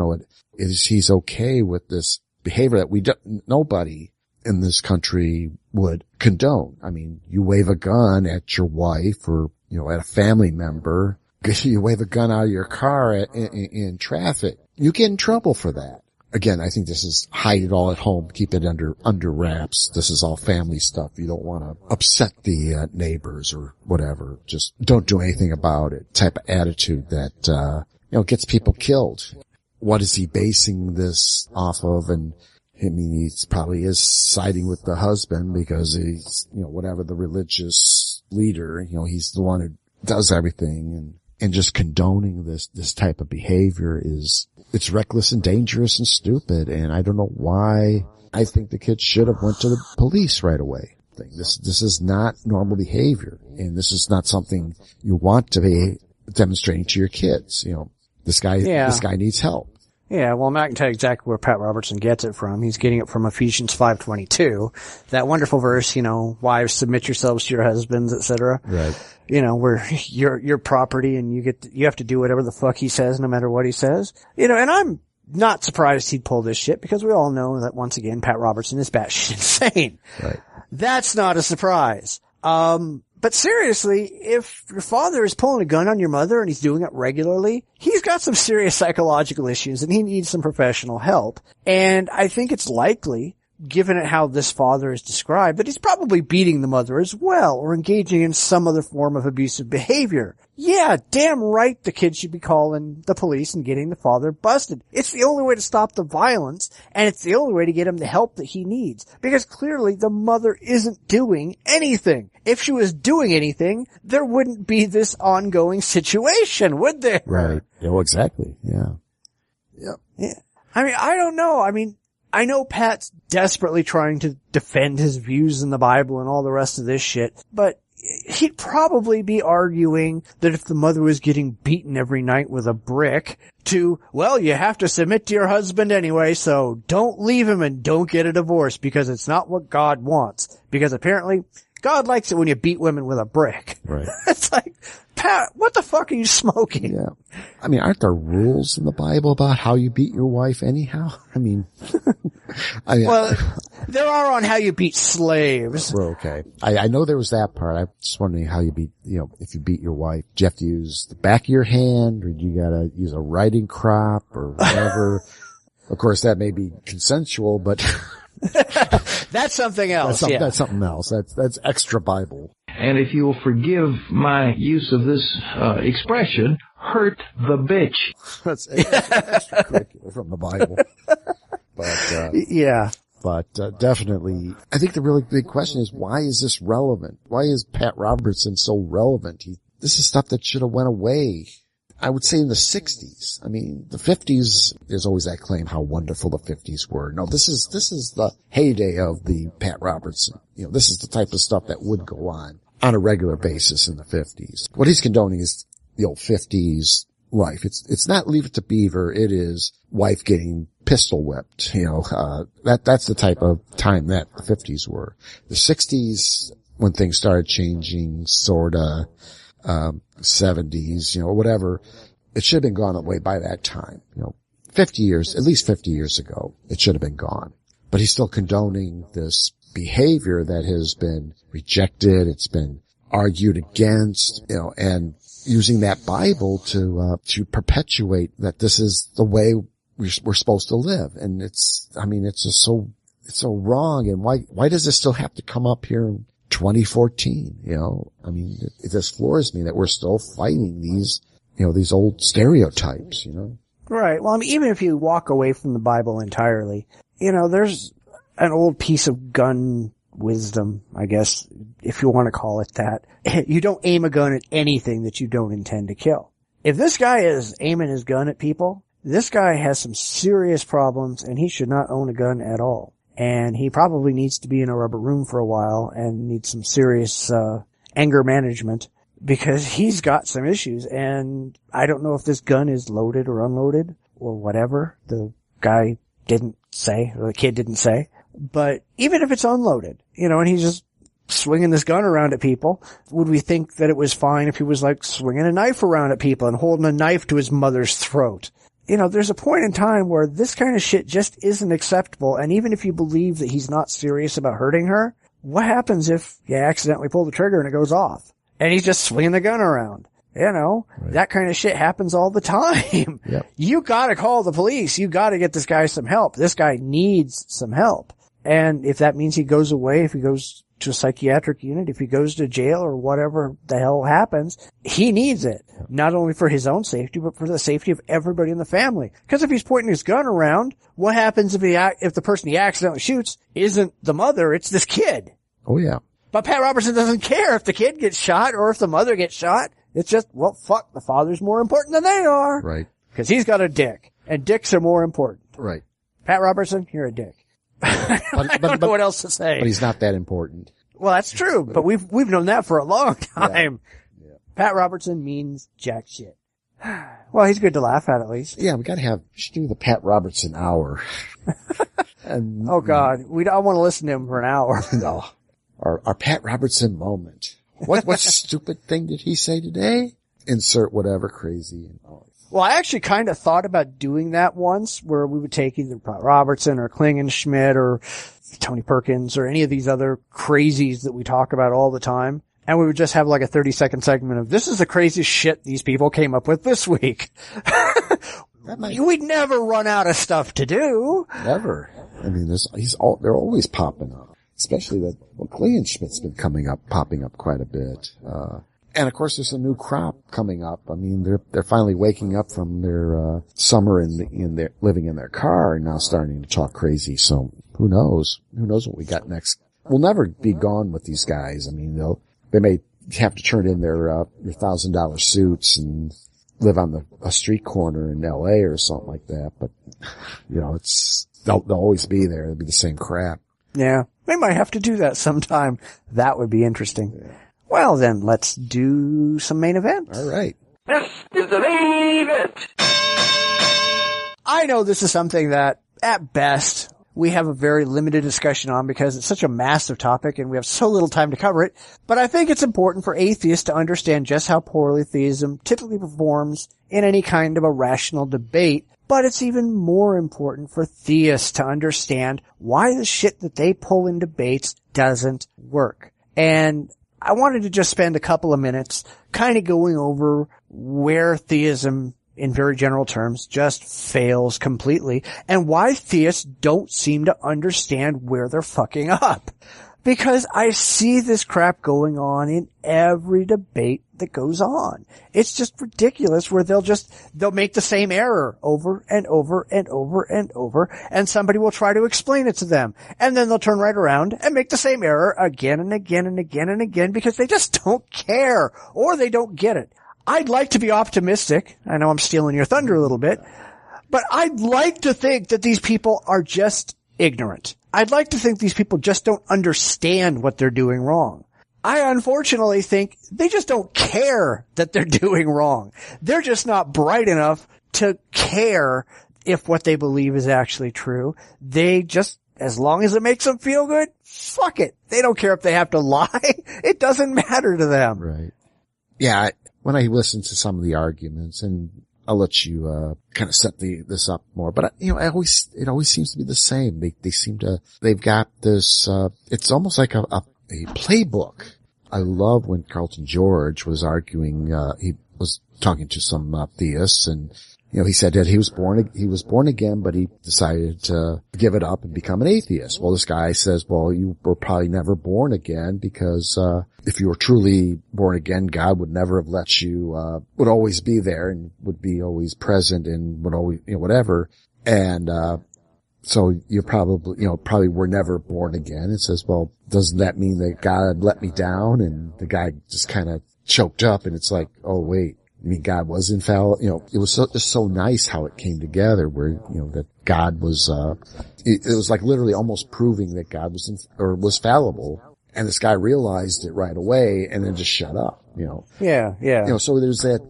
he's okay with this behavior that nobody in this country would condone. I mean, you wave a gun at your wife or, at a family member. You wave a gun out of your car in traffic. You get in trouble for that. Again, I think this is hide it all at home, keep it under wraps. This is all family stuff. You don't want to upset the neighbors or whatever. Just don't do anything about it type of attitude that, gets people killed. What is he basing this off of? And I mean, he probably is siding with the husband because he's, whatever the religious leader, he's the one who does everything. And and just condoning this type of behavior it's reckless and dangerous and stupid. And I don't know why I think the kid should have went to the police right away. This is not normal behavior, and this is not something you want to be demonstrating to your kids. This guy needs help. Yeah, well, Matt can tell you exactly where Pat Robertson gets it from. He's getting it from Ephesians 5:22, that wonderful verse, wives, submit yourselves to your husbands, etc. Right. Where you're property and you have to do whatever the fuck he says, no matter what he says. And I'm not surprised he'd pull this shit, because we all know that, once again, Pat Robertson is batshit insane. Right. That's not a surprise. But seriously, if your father is pulling a gun on your mother and he's doing it regularly, he's got some serious psychological issues and he needs some professional help. And I think it's likely, given it how this father is described, that he's probably beating the mother as well, or engaging in some other form of abusive behavior. Yeah, damn right the kid should be calling the police and getting the father busted. It's the only way to stop the violence, and it's the only way to get him the help that he needs. Because clearly the mother isn't doing anything. If she was doing anything, there wouldn't be this ongoing situation, would there? Right. Yeah, well, exactly. Yeah. Yep. Yeah. I don't know. I know Pat's desperately trying to defend his views in the Bible and all the rest of this shit, but he'd probably be arguing that if the mother was getting beaten every night with a brick you have to submit to your husband anyway, so don't leave him and don't get a divorce, because it's not what God wants. Because apparently God likes it when you beat women with a brick. Right. It's like, Pat, what the fuck are you smoking? Yeah. Aren't there rules in the Bible about how you beat your wife anyhow? Well, there are on how you beat slaves. Well, okay. I know there was that part. I'm just wondering how you beat, if you beat your wife, do you have to use the back of your hand, or do you gotta use a riding crop or whatever? Of course, that may be consensual, but that's something else. That's something else. That's extra Bible. And if you will forgive my use of this expression, hurt the bitch. That's extracurricular from the Bible. But yeah. But definitely, I think the really big question is, why is this relevant? Why is Pat Robertson so relevant? This is stuff that should have went away, I would say, in the 60s. The 50s, there's always that claim how wonderful the 50s were. No, this is the heyday of the Pat Robertson. This is the type of stuff that would go on a regular basis in the 50s. What he's condoning is the old 50s life. It's not Leave It to Beaver. It is wife getting pistol whipped. That's the type of time that the 50s were. The 60s, when things started changing, sorta, 70s, whatever, it should have been gone away by that time. 50 years, at least 50 years ago, it should have been gone. But he's still condoning this behavior that has been rejected. It's been argued against, and using that Bible to perpetuate that this is the way we're supposed to live. And it's just so wrong. And why does this still have to come up here in 2014? It just floors me that we're still fighting these old stereotypes, Right. Well, even if you walk away from the Bible entirely, there's an old piece of gun wisdom, I guess, if you want to call it that. You don't aim a gun at anything that you don't intend to kill. If this guy is aiming his gun at people, this guy has some serious problems, and he should not own a gun at all. And he probably needs to be in a rubber room for a while and needs some serious anger management, because he's got some issues. And I don't know if this gun is loaded or unloaded or whatever. The guy didn't say, or the kid didn't say. But even if it's unloaded, and he's just swinging this gun around at people, would we think that it was fine if he was like swinging a knife around at people and holding a knife to his mother's throat? There's a point in time where this kind of shit just isn't acceptable. And even if you believe that he's not serious about hurting her, what happens if you accidentally pull the trigger and it goes off and he's just swinging the gun around? Right. That kind of shit happens all the time. Yep. You gotta call the police. You gotta get this guy some help. This guy needs some help. And if that means he goes away, if he goes to a psychiatric unit, if he goes to jail or whatever the hell happens, he needs it. Not only for his own safety, but for the safety of everybody in the family. Because if he's pointing his gun around, what happens if the person he accidentally shoots isn't the mother, it's this kid? Oh, yeah. But Pat Robertson doesn't care if the kid gets shot or if the mother gets shot. It's just, well, fuck, the father's more important than they are. Right. Because he's got a dick, and dicks are more important. Right. Pat Robertson, you're a dick. I don't know what else to say. But he's not that important. Well, that's true, but we've known that for a long time. Yeah. Pat Robertson means jack shit. Well, he's good to laugh at least. Yeah, we should do the Pat Robertson hour. And, oh God, I don't want to listen to him for an hour. No. Our Pat Robertson moment. What stupid thing did he say today? Insert whatever crazy. Well, I actually kind of thought about doing that once, where we would take either Pat Robertson or Klingenschmidt or Tony Perkins or any of these other crazies that we talk about all the time. And we would just have like a 30-second segment of, this is the craziest shit these people came up with this week. We'd never run out of stuff to do. Never. I mean, they're always popping up. Especially Klingenschmidt's been popping up quite a bit. And of course there's a new crop coming up. I mean, they're finally waking up from their, summer living in their car and now starting to talk crazy. So who knows? Who knows what we got next? We'll never be gone with these guys. I mean, they may have to turn in their $1,000 suits live on a street corner in LA or something like that. But, they'll always be there. It'll be the same crap. Yeah. We might have to do that sometime. That would be interesting. Yeah. Well, then let's do some main events. All right. This is the main event. I know this is something that, at best, we have a very limited discussion on because it's such a massive topic and we have so little time to cover it. But I think it's important for atheists to understand just how poorly theism typically performs in any kind of a rational debate. But it's even more important for theists to understand why the shit that they pull in debates doesn't work. And I wanted to just spend a couple of minutes kind of going over where theism, in very general terms, just fails completely and why theists don't seem to understand where they're fucking up. Because I see this crap going on in every debate that goes on. It's just ridiculous where they'll make the same error over and over and over and over, and somebody will try to explain it to them. And then they'll turn right around and make the same error again and again and again and again because they just don't care or they don't get it. I'd like to be optimistic. I know I'm stealing your thunder a little bit, but I'd like to think that these people are just ignorant. I'd like to think these people just don't understand what they're doing wrong. I unfortunately think they just don't care that they're doing wrong. They're just not bright enough to care if what they believe is actually true. They just, as long as it makes them feel good, fuck it. They don't care if they have to lie. It doesn't matter to them. Right. Yeah, when I listen to some of the arguments, and I'll let you kind of set this up more, but it always seems to be the same. They've got this. It's almost like a playbook. I love when Carlton George was arguing. He was talking to some theists, and he said that he was born again, but he decided to give it up and become an atheist. Well, this guy says, well, you were probably never born again because if you were truly born again, God would never have let you, would always be there and would be always present and would always, whatever. And so you probably were never born again. It says, well, doesn't that mean that God let me down? And the guy just kind of choked up, and it's like, oh wait. I mean, God was infallible. It was just so nice how it came together where, that God was, it was like literally almost proving that God was fallible. And this guy realized it right away and then just shut up, Yeah, yeah. So there's that,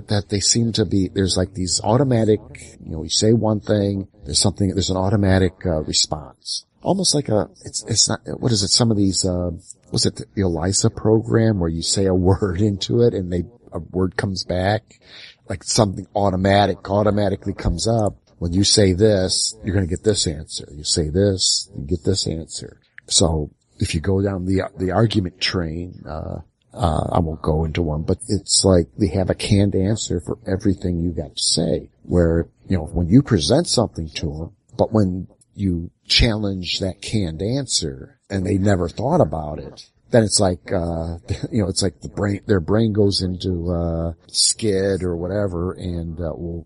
that they seem to be, there's like these automatic, you say one thing, there's an automatic, response. Almost like it's not, what is it? Some of these, was it the ELISA program where you say a word into it and a word comes back, like something automatically comes up. When you say this, you're going to get this answer. You say this, you get this answer. So if you go down the argument train, I won't go into one, but it's like they have a canned answer for everything you got to say, where, when you present something to them, but when you challenge that canned answer and they never thought about it, then it's like, it's like their brain goes into, skid or whatever, and,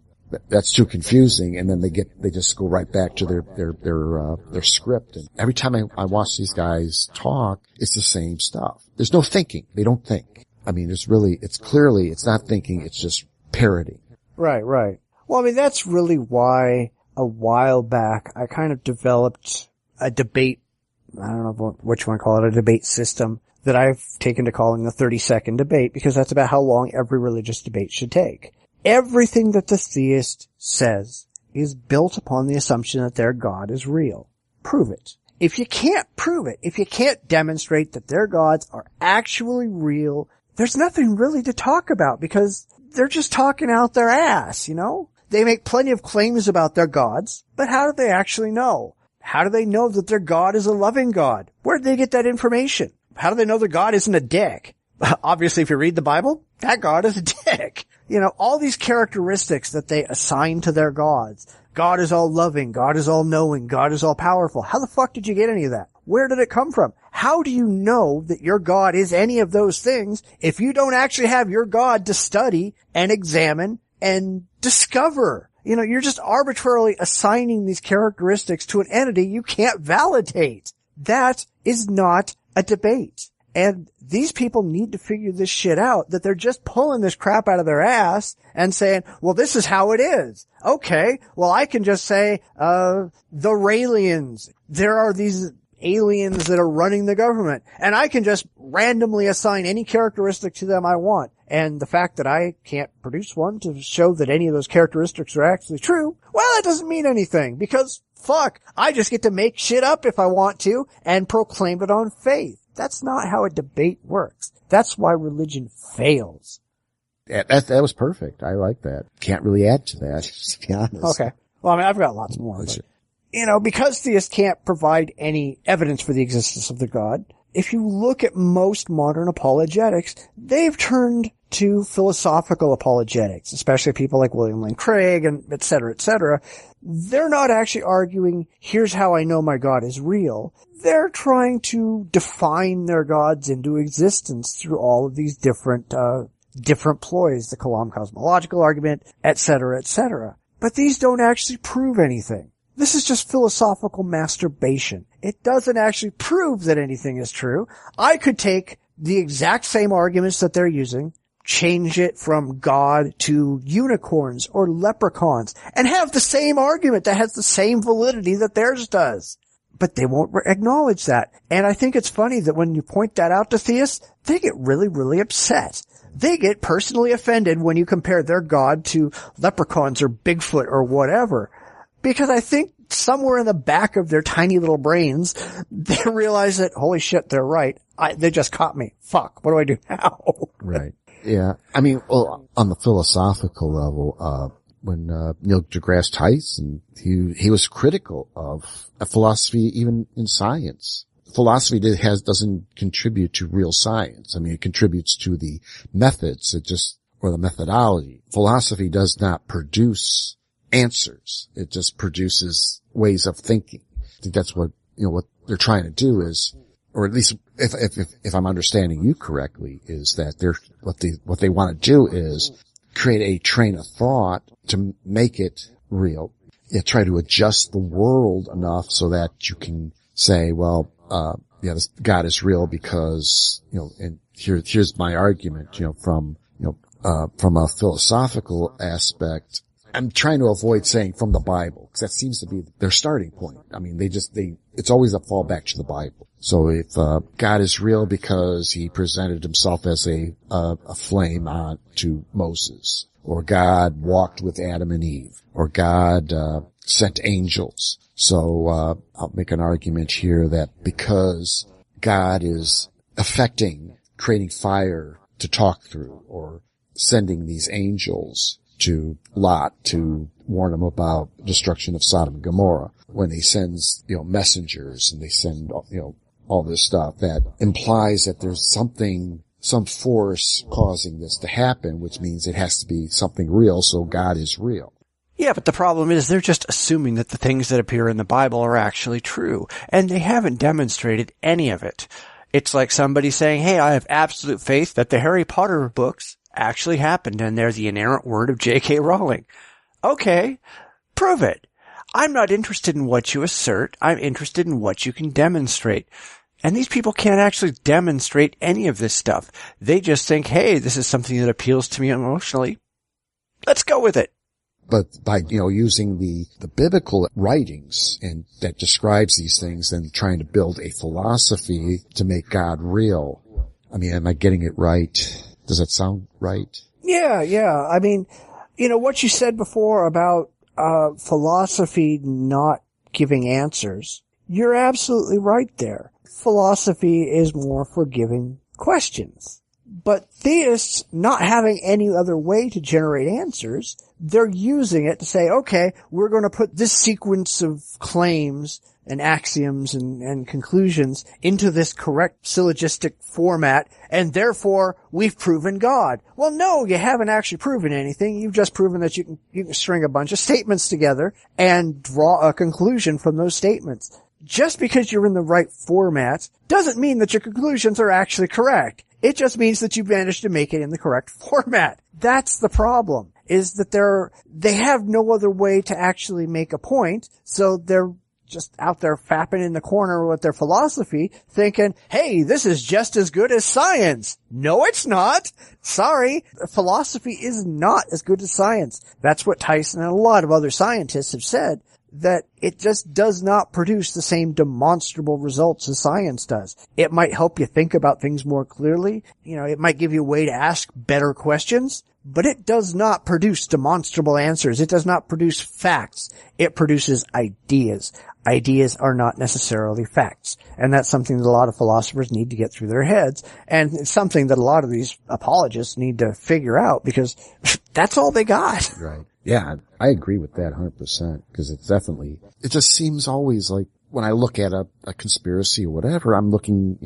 that's too confusing, and then they just go right back to their script. And every time I watch these guys talk, it's the same stuff. There's no thinking. They don't think. I mean, it's not thinking, it's just parroting. Right. Well, I mean, that's really why a while back I kind of developed a debate, I don't know what you want to call it, a debate system that I've taken to calling the 30-second debate, because that's about how long every religious debate should take. Everything that the theist says is built upon the assumption that their God is real. Prove it. If you can't prove it, if you can't demonstrate that their gods are actually real, there's nothing really to talk about, because they're just talking out their ass, you know? They make plenty of claims about their gods, but how do they actually know? How do they know that their God is a loving God? Where did they get that information? How do they know their God isn't a dick? Obviously, if you read the Bible, that God is a dick. You know, all these characteristics that they assign to their gods. God is all loving. God is all knowing. God is all powerful. How the fuck did you get any of that? Where did it come from? How do you know that your God is any of those things if you don't actually have your God to study and examine and discover? You know, you're just arbitrarily assigning these characteristics to an entity you can't validate. That is not a debate. And these people need to figure this shit out, that they're just pulling this crap out of their ass and saying, well, this is how it is. Okay, well, I can just say, the Raelians. There are these aliens that are running the government, and I can just randomly assign any characteristic to them I want. And the fact that I can't produce one to show that any of those characteristics are actually true, well, that doesn't mean anything, because fuck, I just get to make shit up if I want to and proclaim it on faith. That's not how a debate works. That's why religion fails. That was perfect. I like that. Can't really add to that, to be honest. Okay. Well, I mean, I've got lots more. But, you know, because theists can't provide any evidence for the existence of the God, if you look at most modern apologetics, they've turned to philosophical apologetics, especially people like William Lane Craig and et cetera, et cetera. They're not actually arguing, here's how I know my God is real. They're trying to define their gods into existence through all of these different ploys, the Kalam cosmological argument, et cetera, et cetera. But these don't actually prove anything. This is just philosophical masturbation. It doesn't actually prove that anything is true. I could take the exact same arguments that they're using, change it from God to unicorns or leprechauns, and have the same argument that has the same validity that theirs does. But they won't acknowledge that. And I think it's funny that when you point that out to theists, they get really, really upset. They get personally offended when you compare their God to leprechauns or Bigfoot or whatever. Because I think somewhere in the back of their tiny little brains, they realize that, holy shit, they're right. They just caught me. Fuck, what do I do now? Right. Yeah. I mean, well, on the philosophical level, when Neil deGrasse Tyson, he was critical of philosophy even in science. Philosophy doesn't contribute to real science. I mean, it contributes to the methods, or the methodology. Philosophy does not produce answers. It just produces ways of thinking. I think that's what they're trying to do is, or at least if I'm understanding you correctly, is that what they want to do is create a train of thought to make it real. You try to adjust the world enough so that you can say, well, this God is real because, and here's my argument, from a philosophical aspect. I'm trying to avoid saying from the Bible, because that seems to be their starting point. I mean, it's always a fallback to the Bible. So if, God is real because he presented himself as a flame to Moses, or God walked with Adam and Eve, or God, sent angels. So, I'll make an argument here that because God is creating fire to talk through, or sending these angels to Lot to warn him about destruction of Sodom and Gomorrah, when he sends, messengers, and they send, all this stuff, that implies that there's some force causing this to happen, which means it has to be something real, so God is real. Yeah, but the problem is they're just assuming that the things that appear in the Bible are actually true, and they haven't demonstrated any of it. It's like somebody saying, hey, I have absolute faith that the Harry Potter books actually happened, and they're the inerrant word of J.K. Rowling. Okay, prove it. I'm not interested in what you assert. I'm interested in what you can demonstrate. And these people can't actually demonstrate any of this stuff. They just think, hey, this is something that appeals to me emotionally. Let's go with it. But by, using the biblical writings and that describes these things and trying to build a philosophy to make God real. I mean, am I getting it right? Does that sound right? Yeah. I mean, what you said before about philosophy not giving answers, you're absolutely right there. Philosophy is more for giving questions. But theists, not having any other way to generate answers, they're using it to say, okay, we're going to put this sequence of claims and axioms and conclusions into this correct syllogistic format, and therefore we've proven God. Well, no, you haven't actually proven anything. You've just proven that you can string a bunch of statements together and draw a conclusion from those statements. Just because you're in the right format doesn't mean that your conclusions are actually correct. It just means that you managed to make it in the correct format. That's the problem, is that they have no other way to actually make a point, so they're just out there fapping in the corner with their philosophy, thinking, hey, this is just as good as science. No, it's not. Sorry. Philosophy is not as good as science. That's what Tyson and a lot of other scientists have said, that it just does not produce the same demonstrable results as science does. It might help you think about things more clearly. It might give you a way to ask better questions, but it does not produce demonstrable answers. It does not produce facts. It produces ideas. Ideas are not necessarily facts. And that's something that a lot of philosophers need to get through their heads. And it's something that a lot of these apologists need to figure out, because that's all they got. Right. Yeah, I agree with that 100%, because it just seems always like when I look at a conspiracy or whatever, I'm looking,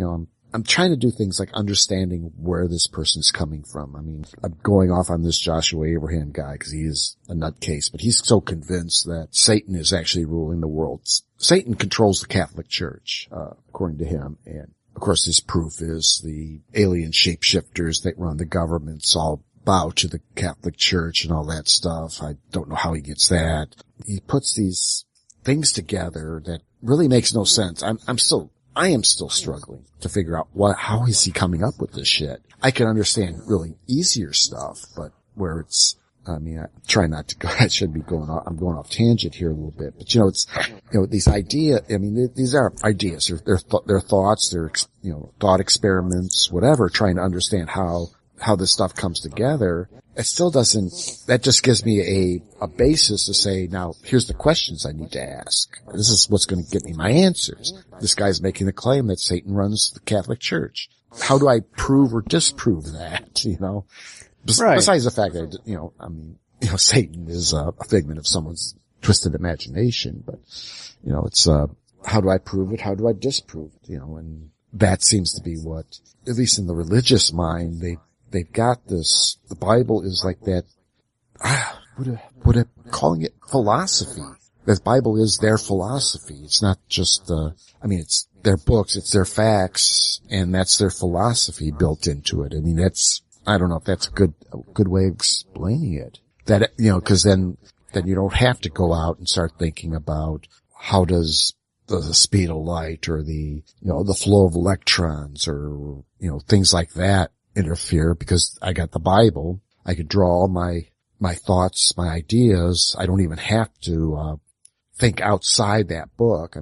I'm trying to do things like understanding where this person's coming from. I mean, I'm going off on this Joshua Abraham guy because he is a nutcase, but he's so convinced that Satan is actually ruling the world. Satan controls the Catholic Church, according to him, and of course his proof is the alien shapeshifters that run the governments all bow to the Catholic Church and all that stuff. I don't know how he gets that. He puts these things together that really makes no sense. I am still struggling to figure out how is he coming up with this shit. I can understand really easier stuff, but where it's, I try not to go, I'm going off tangent here a little bit, but these these are ideas, they're thoughts, they're, thought experiments, whatever, trying to understand how this stuff comes together. It still doesn't, that just gives me a basis to say, now, here's the questions I need to ask. This is what's going to get me my answers. This guy's making the claim that Satan runs the Catholic Church. How do I prove or disprove that, Right. Besides the fact that, Satan is a figment of someone's twisted imagination, but, it's, how do I prove it? How do I disprove it? And that seems to be what, at least in the religious mind, they've got this, the Bible is like that, calling it philosophy. The Bible is their philosophy. It's not just, it's their books, it's their facts, and that's their philosophy built into it. I don't know if that's a good way of explaining it. That, cause then you don't have to go out and start thinking about how does the speed of light or the flow of electrons or, things like that interfere, because I got the Bible. I could draw all my thoughts, my ideas. I don't even have to, think outside that book.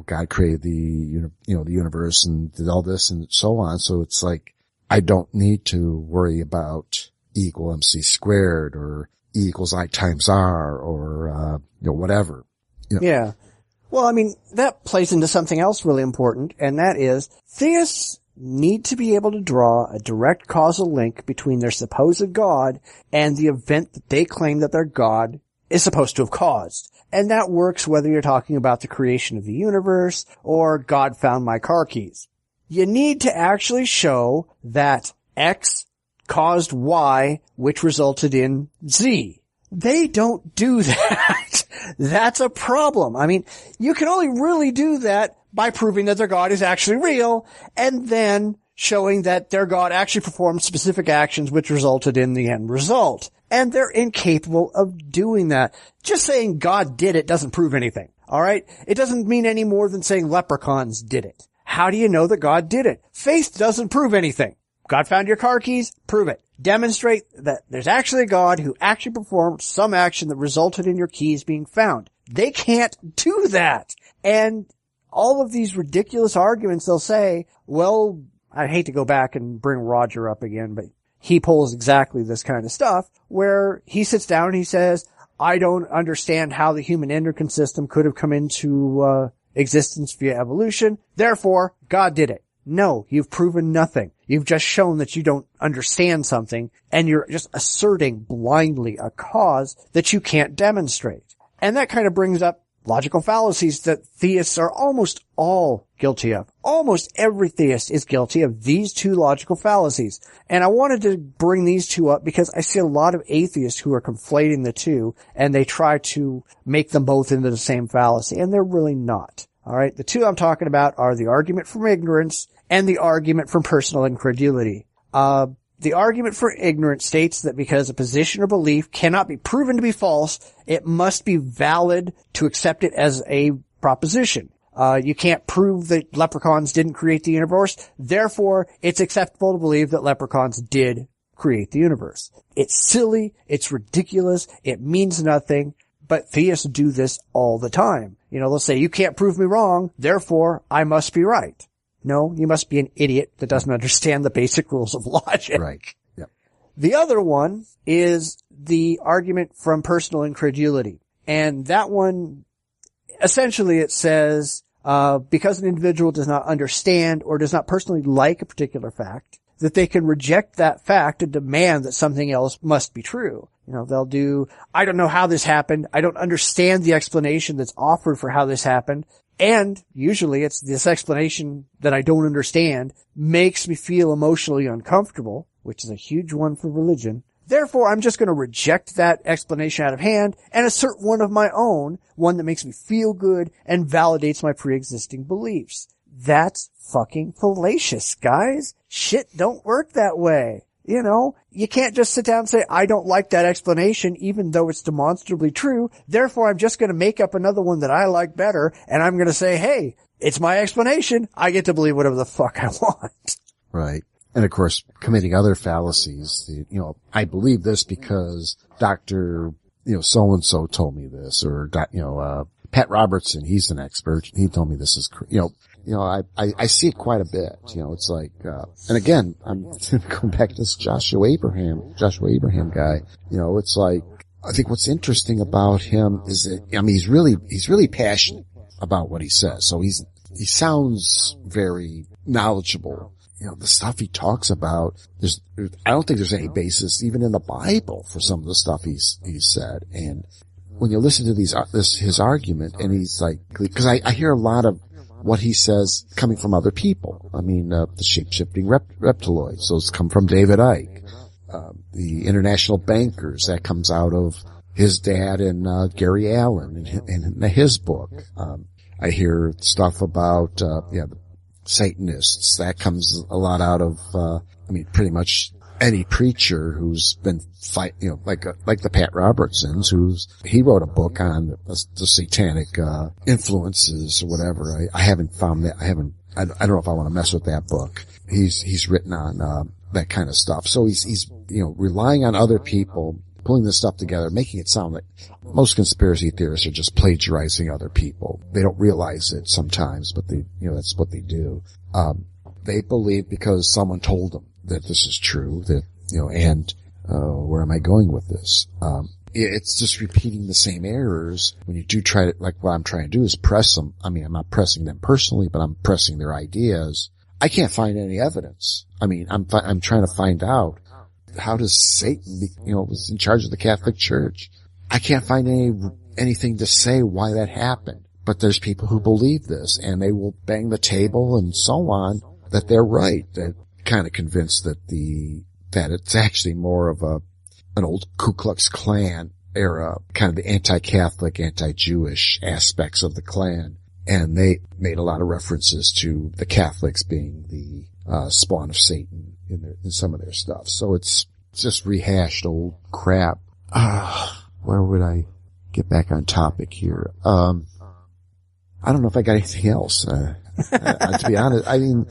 God created the universe and did all this and so on. So it's like, I don't need to worry about E equal MC squared or E equals I times R or, whatever. Yeah. Well, that plays into something else really important, and that is theists need to be able to draw a direct causal link between their supposed God and the event that they claim that their God is supposed to have caused. And that works whether you're talking about the creation of the universe or God found my car keys. You need to actually show that X caused Y, which resulted in Z. They don't do that. That's a problem. You can only really do that by proving that their God is actually real, and then showing that their God actually performed specific actions which resulted in the end result. And they're incapable of doing that. Just saying God did it doesn't prove anything. Alright? It doesn't mean any more than saying leprechauns did it. How do you know that God did it? Faith doesn't prove anything. God found your car keys? Prove it. Demonstrate that there's actually a God who actually performed some action that resulted in your keys being found. They can't do that. And all of these ridiculous arguments, they'll say, well, I hate to go back and bring Roger up again, but he pulls exactly this kind of stuff where he sits down and he says, I don't understand how the human endocrine system could have come into existence via evolution. Therefore, God did it. No, you've proven nothing. You've just shown that you don't understand something, and you're just asserting blindly a cause that you can't demonstrate. And that kind of brings up logical fallacies that theists are almost all guilty of. Almost every theist is guilty of these two logical fallacies. And I wanted to bring these two up because I see a lot of atheists who are conflating the two, and they try to make them both into the same fallacy, and they're really not. All right, the two I'm talking about are the argument from ignorance and the argument from personal incredulity. The argument for ignorance states that because a position or belief cannot be proven to be false, it must be valid to accept it as a proposition. You can't prove that leprechauns didn't create the universe, therefore it's acceptable to believe that leprechauns did create the universe. It's silly, it's ridiculous, it means nothing, but theists do this all the time. You know, they'll say, you can't prove me wrong, therefore I must be right. No, you must be an idiot that doesn't understand the basic rules of logic. Right. Yep. The other one is the argument from personal incredulity. And that one, essentially it says, because an individual does not understand or does not personally like a particular fact, that they can reject that fact and demand that something else must be true. You know, they'll do, I don't know how this happened. I don't understand the explanation that's offered for how this happened. And usually it's this explanation that I don't understand makes me feel emotionally uncomfortable, which is a huge one for religion. Therefore, I'm just going to reject that explanation out of hand and assert one of my own, one that makes me feel good and validates my pre-existing beliefs. That's fucking fallacious, guys. Shit don't work that way. You know, you can't just sit down and say, I don't like that explanation, even though it's demonstrably true. Therefore, I'm just going to make up another one that I like better. And I'm going to say, hey, it's my explanation. I get to believe whatever the fuck I want. Right. And of course, committing other fallacies. You know, I believe this because Dr. So-and-so told me this, or, Pat Robertson, he's an expert. He told me this is, I see it quite a bit. You know, it's like, and again, I'm going back to this Joshua Abraham guy. You know, it's like, I think what's interesting about him is that, I mean, he's really passionate about what he says. So he sounds very knowledgeable. You know, the stuff he talks about, I don't think there's any basis even in the Bible for some of the stuff he's said. And when you listen to his argument, and he's like, because I hear a lot of what he says coming from other people. I mean, the shape-shifting reptiloids, those come from David Icke. The international bankers, that comes out of his dad and Gary Allen in his book. I hear stuff about the Satanists. That comes a lot out of pretty much any preacher who's been like the Pat Robertsons, he wrote a book on the satanic influences or whatever. I haven't found that. I don't know if I want to mess with that book. He's written on that kind of stuff. So he's relying on other people, pulling this stuff together, making it sound like most conspiracy theorists are just plagiarizing other people. They don't realize it sometimes, but that's what they do. They believe because someone told them that this is true, that, and where am I going with this? It's just repeating the same errors when you do try to, like what I'm trying to do is press them. I mean, I'm not pressing them personally, but I'm pressing their ideas. I can't find any evidence. I mean, I'm trying to find out, how does Satan, was in charge of the Catholic Church? I can't find anything to say why that happened. But there's people who believe this, and they will bang the table and so on that they're right. That kind of convinced that it's actually more of an old Ku Klux Klan era, kind of the anti-Catholic, anti-Jewish aspects of the Klan. And they made a lot of references to the Catholics being the spawn of Satan in some of their stuff. So it's just rehashed old crap. Where would I get back on topic here? I don't know if I got anything else. To be honest, I mean,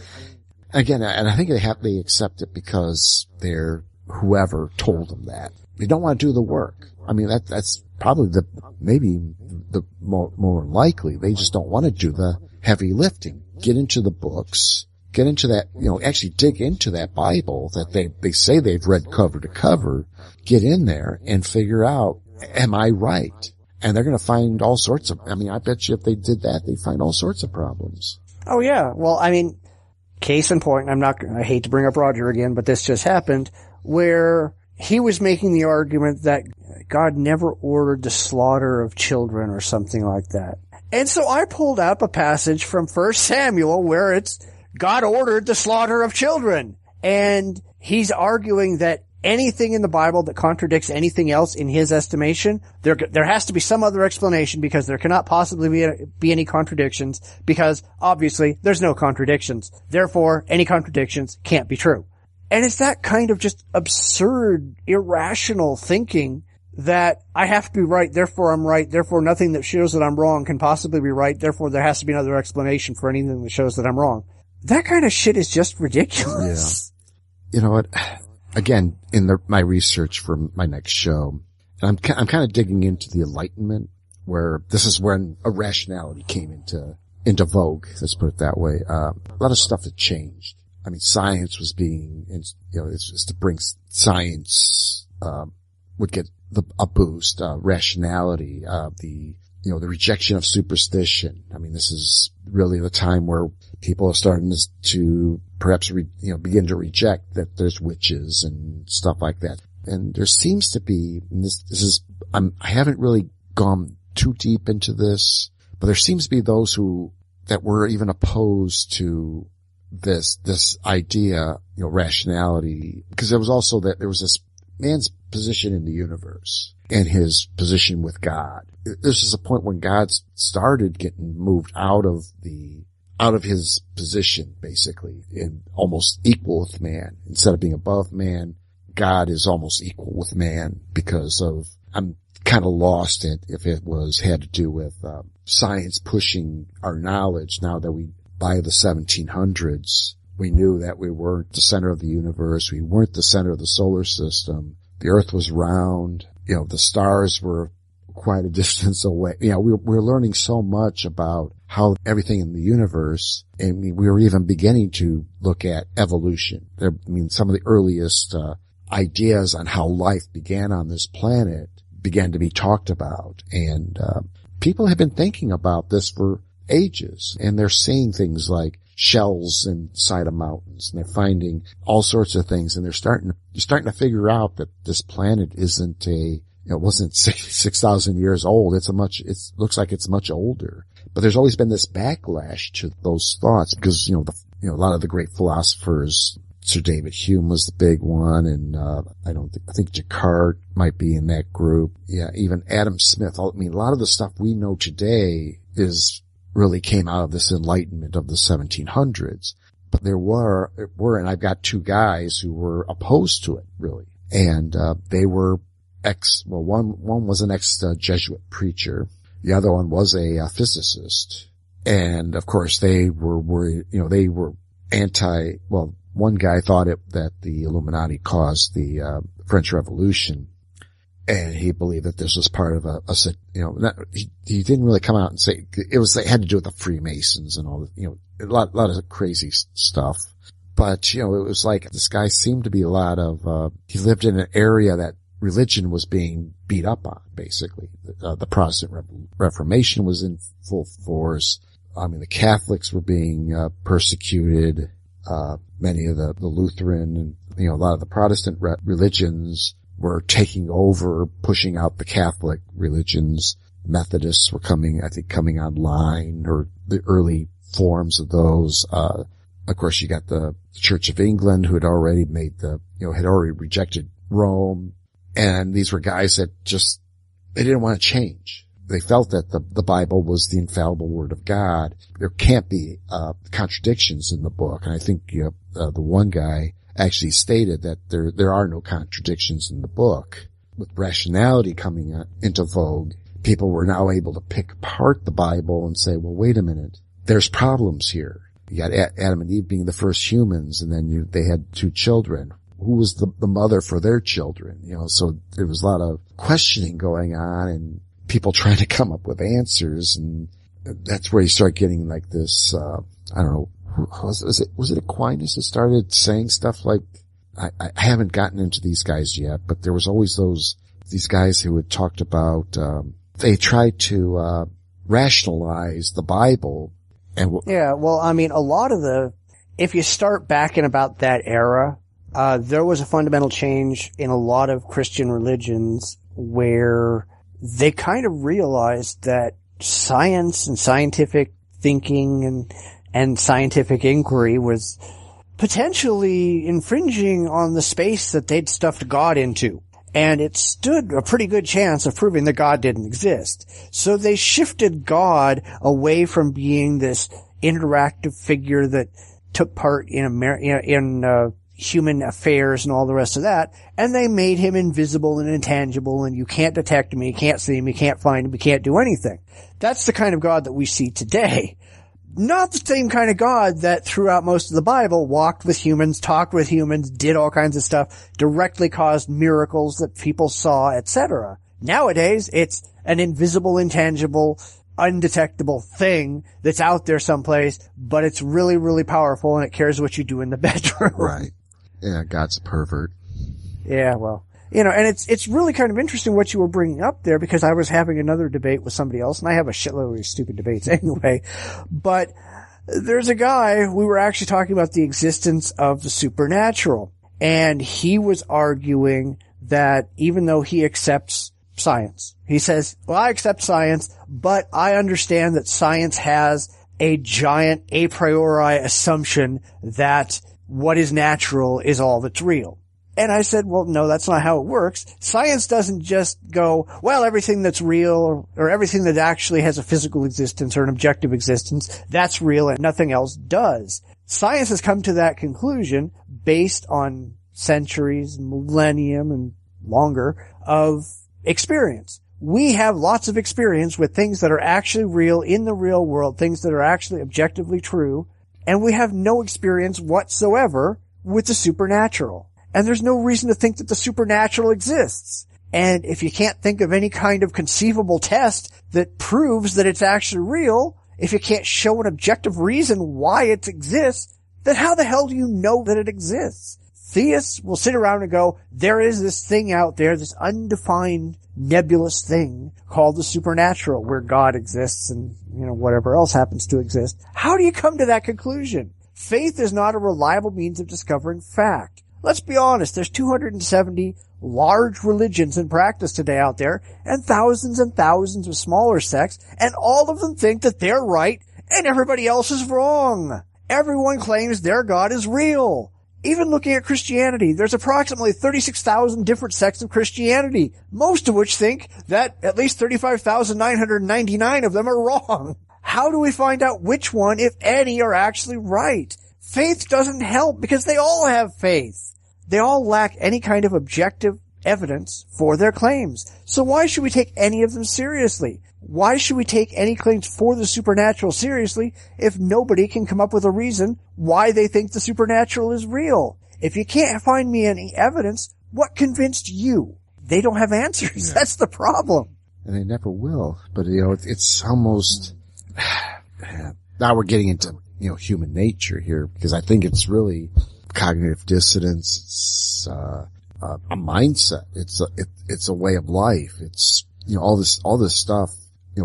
again, and I think they accept it because they're whoever told them that. They don't want to do the work. I mean, that's probably maybe the more likely. They just don't want to do the heavy lifting. Get into the books, get into that, actually dig into that Bible that they say they've read cover to cover, get in there and figure out, am I right? And they're going to find all sorts of, I bet you if they did that, they'd find all sorts of problems. Oh yeah. Well, I mean, case in point, I hate to bring up Roger again, but this just happened where he was making the argument that God never ordered the slaughter of children or something like that. And so I pulled up a passage from 1 Samuel where it's God ordered the slaughter of children. And he's arguing that anything in the Bible that contradicts anything else in his estimation, there has to be some other explanation because there cannot possibly be any contradictions because obviously there's no contradictions. Therefore, any contradictions can't be true. And it's that kind of just absurd, irrational thinking that I have to be right, therefore I'm right, therefore nothing that shows that I'm wrong can possibly be right, therefore there has to be another explanation for anything that shows that I'm wrong. That kind of shit is just ridiculous. Yeah. You know what? Again, in my research for my next show, and I'm kind of digging into the Enlightenment, where this is when irrationality came into vogue. Let's put it that way. A lot of stuff had changed. I mean, science was being, it's to bring science, would get a boost, rationality, the rejection of superstition. I mean, this is really the time where people are starting to perhaps, begin to reject that there's witches and stuff like that. And there seems to be, and this is, I haven't really gone too deep into this, but there seems to be those that were even opposed to this idea, rationality, because there was this man's position in the universe and his position with God. This is a point when God started getting moved out of his position, basically, and almost equal with man. Instead of being above man, God is almost equal with man because I'm kind of lost if it had to do with science pushing our knowledge. Now that by the 1700s, we knew that we weren't the center of the universe. We weren't the center of the solar system. The earth was round. The stars were quite a distance away. We're learning so much about how everything in the universe, and we were even beginning to look at evolution. Some of the earliest ideas on how life began on this planet began to be talked about. And people have been thinking about this for ages, and they're seeing things like shells inside of mountains, and they're finding all sorts of things, and they're starting to figure out that this planet isn't it wasn't 6,000 years old. It looks like it's much older. But there's always been this backlash to those thoughts because, a lot of the great philosophers, Sir David Hume was the big one, and I think Descartes might be in that group. Yeah, even Adam Smith. A lot of the stuff we know today really came out of this Enlightenment of the 1700s. But there were, and I've got two guys who were opposed to it, really. And, they were one was an ex-Jesuit preacher. The other one was a physicist. And of course they were worried, they were one guy thought that the Illuminati caused the, French Revolution. And he believed that this was part of he didn't really come out and say it had to do with the Freemasons and all a lot of crazy stuff. But, it was like this guy seemed to be he lived in an area that religion was being beat up on, basically. The Protestant Reformation was in full force. The Catholics were being persecuted. Many of the Lutheran and, a lot of the Protestant religions were taking over, pushing out the Catholic religions. Methodists were coming online, or the early forms of those. Of course, you got the Church of England, who had already had already rejected Rome. And these were guys that they didn't want to change. They felt that the Bible was the infallible word of God. There can't be, contradictions in the book. And I think, the one guy actually stated that there are no contradictions in the book. With rationality coming into vogue, people were now able to pick apart the Bible and say, well, wait a minute. there's problems here. You got Adam and Eve being the first humans, and then they had 2 children. Who was the mother for their children? So there was a lot of questioning going on and people trying to come up with answers. And that's where you start getting like this, I don't know, was it Aquinas that started saying stuff like, I haven't gotten into these guys yet, but there was always these guys who had talked about, they tried to, rationalize the Bible. And yeah, well, I mean, a lot of if you start back in about that era, there was a fundamental change in a lot of Christian religions where they kind of realized that science and scientific thinking and scientific inquiry was potentially infringing on the space that they'd stuffed God into. And it stood a pretty good chance of proving that God didn't exist. So they shifted God away from being this interactive figure that took part in human affairs and all the rest of that, and they made him invisible and intangible, and you can't detect him, you can't see him, you can't find him, you can't do anything. That's the kind of God that we see today. Not the same kind of God that throughout most of the Bible walked with humans, talked with humans, did all kinds of stuff, directly caused miracles that people saw, etc. Nowadays, it's an invisible, intangible, undetectable thing that's out there someplace, but it's really, really powerful and it cares what you do in the bedroom. Right. Yeah, God's a pervert. Yeah, well, and it's really kind of interesting what you were bringing up there, because I was having another debate with somebody else, and I have a shitload of these stupid debates anyway, but there's a guy, we were actually talking about the existence of the supernatural, and he was arguing that even though he accepts science, he says, well, I accept science, but I understand that science has a giant a priori assumption that what is natural is all that's real. And I said, well, no, that's not how it works. Science doesn't just go, well, everything that's real or everything that actually has a physical existence or an objective existence, that's real and nothing else does. Science has come to that conclusion based on centuries, millennium, and longer of experience. We have lots of experience with things that are actually real in the real world, things that are actually objectively true, and we have no experience whatsoever with the supernatural. And there's no reason to think that the supernatural exists. And if you can't think of any kind of conceivable test that proves that it's actually real, if you can't show an objective reason why it exists, then how the hell do you know that it exists? Theists will sit around and go, there is this thing out there, this undefined nebulous thing called the supernatural, where God exists and, whatever else happens to exist. How do you come to that conclusion? Faith is not a reliable means of discovering fact. Let's be honest, there's 270 large religions in practice today out there, and thousands of smaller sects, and all of them think that they're right and everybody else is wrong. Everyone claims their God is real. Even looking at Christianity, there's approximately 36,000 different sects of Christianity, most of which think that at least 35,999 of them are wrong. How do we find out which one, if any, are actually right? Faith doesn't help because they all have faith. They all lack any kind of objective evidence for their claims. So why should we take any of them seriously? Why should we take any claims for the supernatural seriously if nobody can come up with a reason why they think the supernatural is real? If you can't find me any evidence, what convinced you? They don't have answers. Yeah. That's the problem. And they never will. But, it's almost, now we're getting into, human nature here, because I think it's really cognitive dissonance. It's, a mindset. It's a way of life. It's, all this stuff,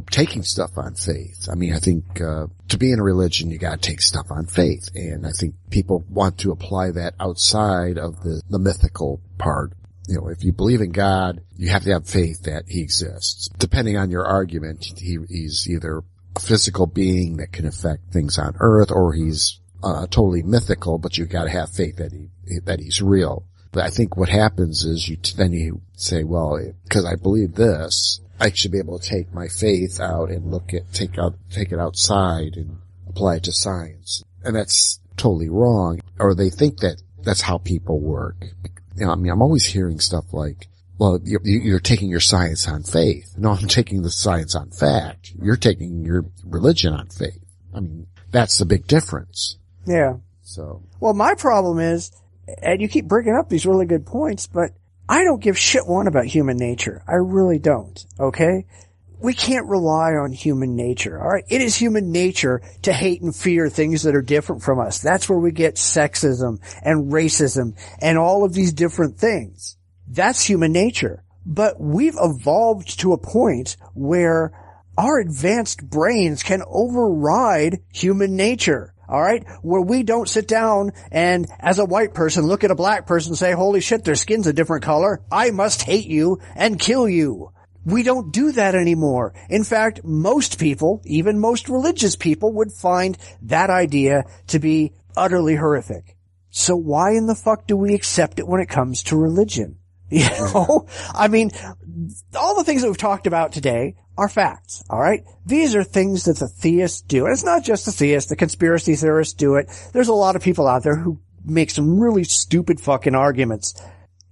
taking stuff on faith. I mean, I think, to be in a religion, you gotta take stuff on faith. And I think people want to apply that outside of the mythical part. If you believe in God, you have to have faith that he exists. Depending on your argument, he's either a physical being that can affect things on earth, or he's, totally mythical, but you gotta have faith that he's real. But I think what happens is then you say, well, because I believe this, I should be able to take my faith out and take it outside and apply it to science. And that's totally wrong. Or they think that that's how people work. I'm always hearing stuff like, well, you're taking your science on faith. No, I'm taking the science on fact. You're taking your religion on faith. I mean, that's the big difference. Yeah. So. Well, my problem is, and you keep bringing up these really good points, but I don't give shit one about human nature. I really don't. Okay? We can't rely on human nature. All right. It is human nature to hate and fear things that are different from us. That's where we get sexism and racism and all of these different things. That's human nature. But we've evolved to a point where our advanced brains can override human nature. All right. Where we don't sit down and as a white person look at a black person and say, holy shit, their skin's a different color. I must hate you and kill you. We don't do that anymore. In fact, most people, even most religious people, would find that idea to be utterly horrific. So why in the fuck do we accept it when it comes to religion? You know? I mean, all the things that we've talked about today are facts, all right? These are things that the theists do. And it's not just the theists, the conspiracy theorists do it. There's a lot of people out there who make some really stupid fucking arguments.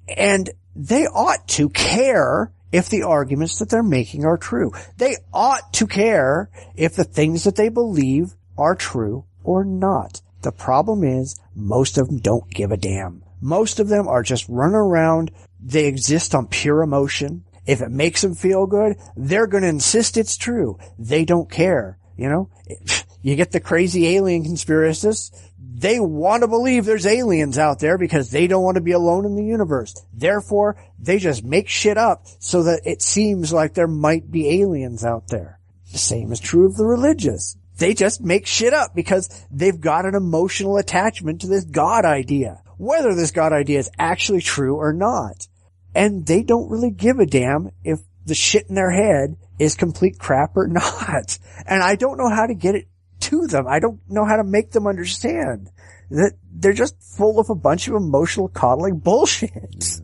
And they ought to care if the arguments that they're making are true. They ought to care if the things that they believe are true or not. The problem is most of them don't give a damn. Most of them are just running around. They exist on pure emotion. If it makes them feel good, they're going to insist it's true. They don't care. You know, you get the crazy alien conspiracists. They want to believe there's aliens out there because they don't want to be alone in the universe. Therefore, they just make shit up so that it seems like there might be aliens out there. The same is true of the religious. They just make shit up because they've got an emotional attachment to this God idea, whether this God idea is actually true or not. And they don't really give a damn if the shit in their head is complete crap or not. And I don't know how to get it to them. I don't know how to make them understand that they're just full of a bunch of emotional coddling bullshit.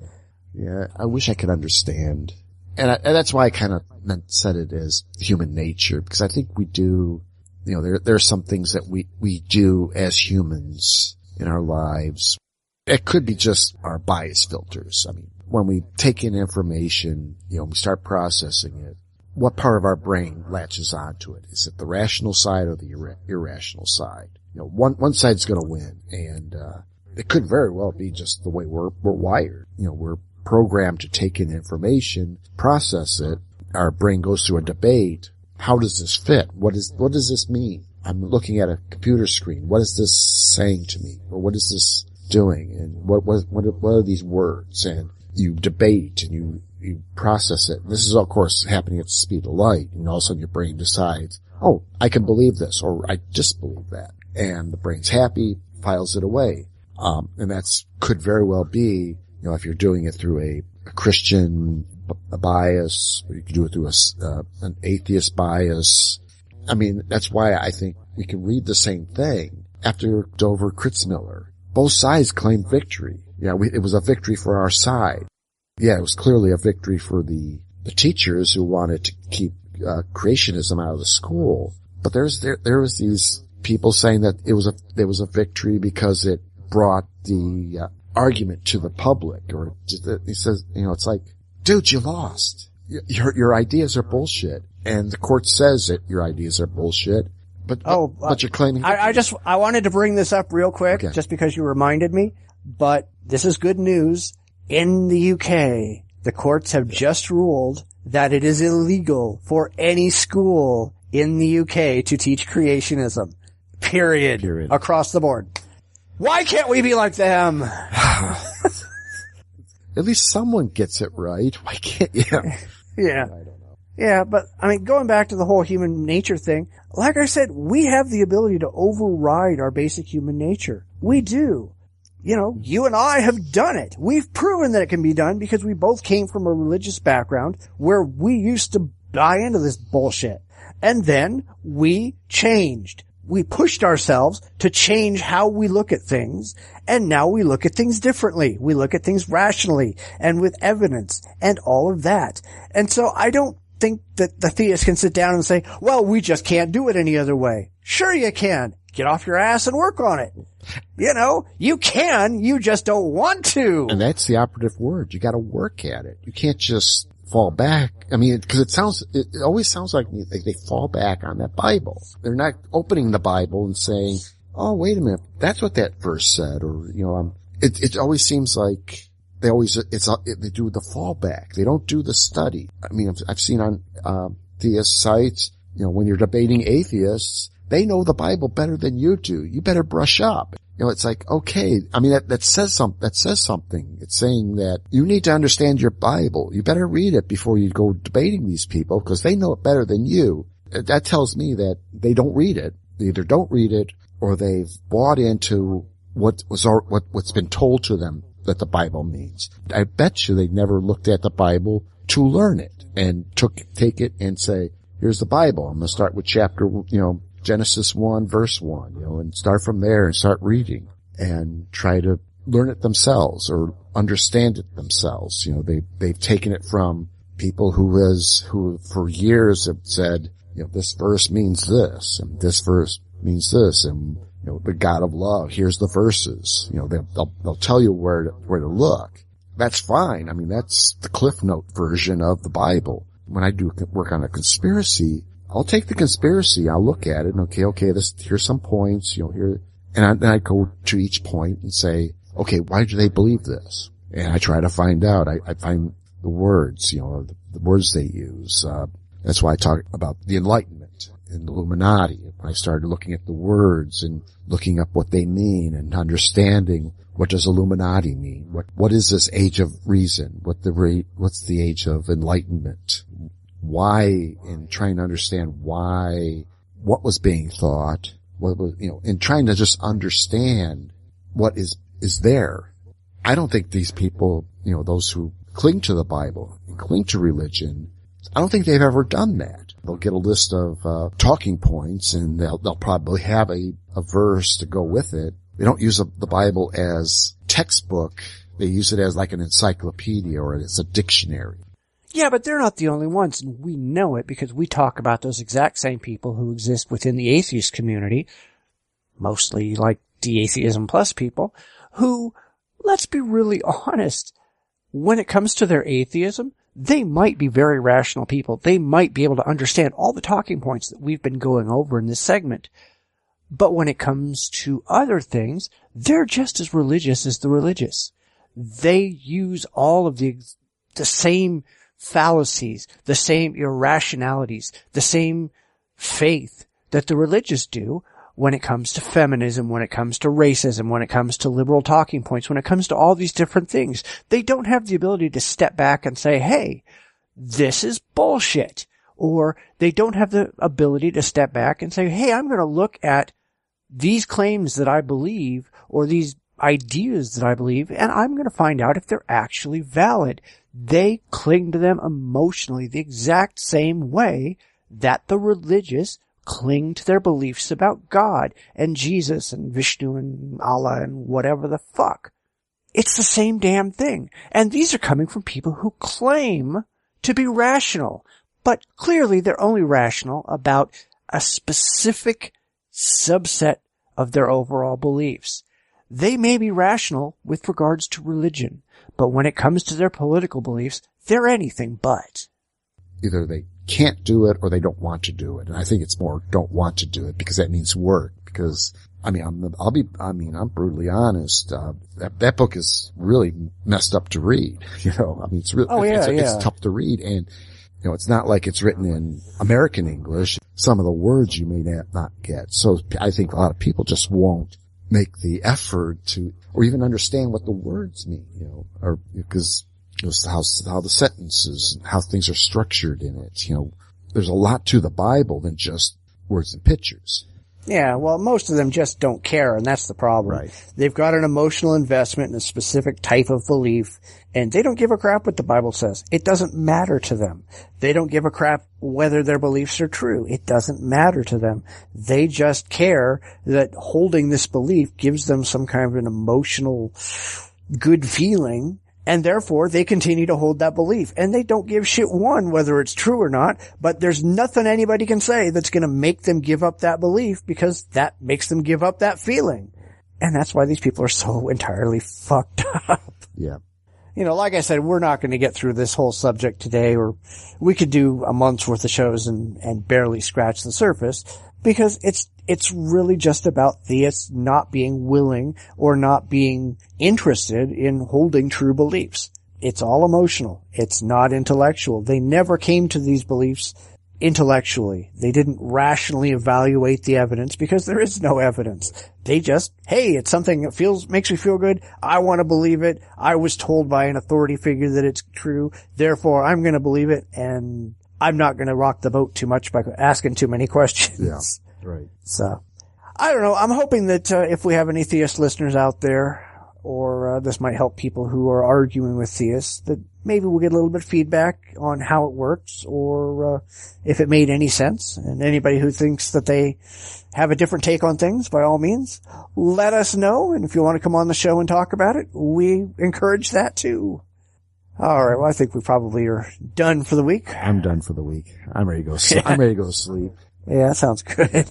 Yeah, I wish I could understand. And that's why I kind of said it as human nature, because I think we do, you know, there are some things that we do as humans in our lives. It could be just our bias filters. I mean, when we take in information, you know, we start processing it, what part of our brain latches onto it? Is it the rational side or the irrational side? You know, one side's going to win, and it could very well be just the way we're wired. You know, we're programmed to take in information, process it. Our brain goes through a debate. How does this fit? What does this mean? I'm looking at a computer screen. What is this saying to me? Or what is this doing? And what are these words? And you debate and you process it. And this is, of course, happening at the speed of light. And all of a sudden your brain decides, oh, I can believe this, or I disbelieve that. And the brain's happy, files it away. And that's could very well be, you know, if you're doing it through a Christian bias, or you can do it through an atheist bias. I mean, that's why I think we can read the same thing after Dover Kritzmiller. Both sides claimed victory. Yeah, it was a victory for our side. Yeah, it was clearly a victory for the teachers who wanted to keep creationism out of the school. But there was these people saying that it was a victory because it brought the argument to the public. Or he says, you know, it's like, dude, you lost. Your ideas are bullshit, and the court says that your ideas are bullshit. But you're claiming. I wanted to bring this up real quick, okay, just because you reminded me. But this is good news. In the UK, the courts have just ruled that it is illegal for any school in the UK to teach creationism. Period. Across the board. Why can't we be like them? At least someone gets it right. Why can't you? Yeah. I don't know. Yeah, but I mean, going back to the whole human nature thing, like I said, we have the ability to override our basic human nature. We do. You know, you and I have done it. We've proven that it can be done because we both came from a religious background where we used to buy into this bullshit. And then we changed. We pushed ourselves to change how we look at things, and now we look at things differently. We look at things rationally and with evidence and all of that. And so I don't think that the theists can sit down and say, well, we just can't do it any other way. Sure you can. Get off your ass and work on it. You know, you can, you just don't want to. And that's the operative word. You gotta work at it. You can't just fall back. I mean, because it always sounds like they fall back on that Bible. They're not opening the Bible and saying, oh, wait a minute, that's what that verse said, or, it always seems like they do the fallback. They don't do the study. I mean, I've seen on, theist sites, when you're debating atheists, they know the Bible better than you do. You better brush up. It's like, okay, I mean, that says something. It's saying that you need to understand your Bible. You better read it before you go debating these people, because they know it better than you. That tells me that they don't read it. They either don't read it, or they've bought into what's been told to them that the Bible means. I bet you they never looked at the Bible to learn it and take it and say, here's the Bible. I'm going to start with chapter, Genesis 1, verse 1, and start from there and start reading and try to learn it themselves or understand it themselves. They've taken it from people who for years have said, this verse means this and this verse means this, and, the God of love, here's the verses. They'll tell you where to look. That's fine. I mean, that's the Cliff Note version of the Bible. When I do work on a conspiracy, I'll take the conspiracy, I'll look at it, and here's some points, here, and then I go to each point and say, okay, why do they believe this? And I try to find out. I find the words, the words they use. That's why I talk about the Enlightenment and the Illuminati. I started looking at the words and looking up what they mean and understanding what does Illuminati mean? What is this age of reason? What's the age of enlightenment? Why, and trying to understand what was being thought, and trying to just understand what is there. I don't think these people, those who cling to the Bible and cling to religion, I don't think they've ever done that. They'll get a list of talking points, and they'll probably have a verse to go with it. They don't use the Bible as textbook. They use it as like an encyclopedia or as a dictionary. Yeah, but they're not the only ones, and we know it because we talk about those exact same people who exist within the atheist community, mostly like the Atheism Plus people, who, let's be really honest, when it comes to their atheism, they might be very rational people. They might be able to understand all the talking points that we've been going over in this segment. But when it comes to other things, they're just as religious as the religious. They use all of the same fallacies, the same irrationalities, the same faith that the religious do when it comes to feminism, when it comes to racism, when it comes to liberal talking points, when it comes to all these different things. They don't have the ability to step back and say, hey, this is bullshit. Or they don't have the ability to step back and say, hey, I'm going to look at these claims that I believe or these ideas that I believe, and I'm going to find out if they're actually valid. They cling to them emotionally the exact same way that the religious cling to their beliefs about God and Jesus and Vishnu and Allah and whatever the fuck. It's the same damn thing. And these are coming from people who claim to be rational, but clearly they're only rational about a specific subset of their overall beliefs. They may be rational with regards to religion, but when it comes to their political beliefs, they're anything but. Either they can't do it or they don't want to do it. And I think it's more don't want to do it because that means work. Because, I mean, I'm brutally honest. That book is really messed up to read. It's really, it's tough to read. And, it's not like it's written in American English. Some of the words you may not get. So I think a lot of people just won't make the effort to, or even understand what the words mean, or because how the sentences, how things are structured in it. There's a lot to the Bible than just words and pictures. Yeah, well, most of them just don't care, and that's the problem. Right. They've got an emotional investment in a specific type of belief, and they don't give a crap what the Bible says. It doesn't matter to them. They don't give a crap whether their beliefs are true. It doesn't matter to them. They just care that holding this belief gives them some kind of an emotional good feeling, and therefore they continue to hold that belief. And they don't give shit one whether it's true or not, but there's nothing anybody can say that's going to make them give up that belief because that makes them give up that feeling. And that's why these people are so entirely fucked up. Yeah. like I said, we're not going to get through this whole subject today, or we could do a month's worth of shows and barely scratch the surface, because it's really just about theists not being willing or not being interested in holding true beliefs. It's all emotional. It's not intellectual. They never came to these beliefs intellectually. They didn't rationally evaluate the evidence because there is no evidence. They just, hey, it's something that makes me feel good. I want to believe it. I was told by an authority figure that it's true. Therefore, I'm going to believe it, and I'm not going to rock the boat too much by asking too many questions. Yeah, right. So, I don't know. I'm hoping that if we have any theist listeners out there, or this might help people who are arguing with theists, that maybe we'll get a little bit of feedback on how it works, or if it made any sense. And anybody who thinks that they have a different take on things, by all means, let us know. And if you want to come on the show and talk about it, we encourage that too. All right. Well, I think we probably are done for the week. I'm done for the week. I'm ready to go. I'm ready to go to sleep. Yeah, that sounds good.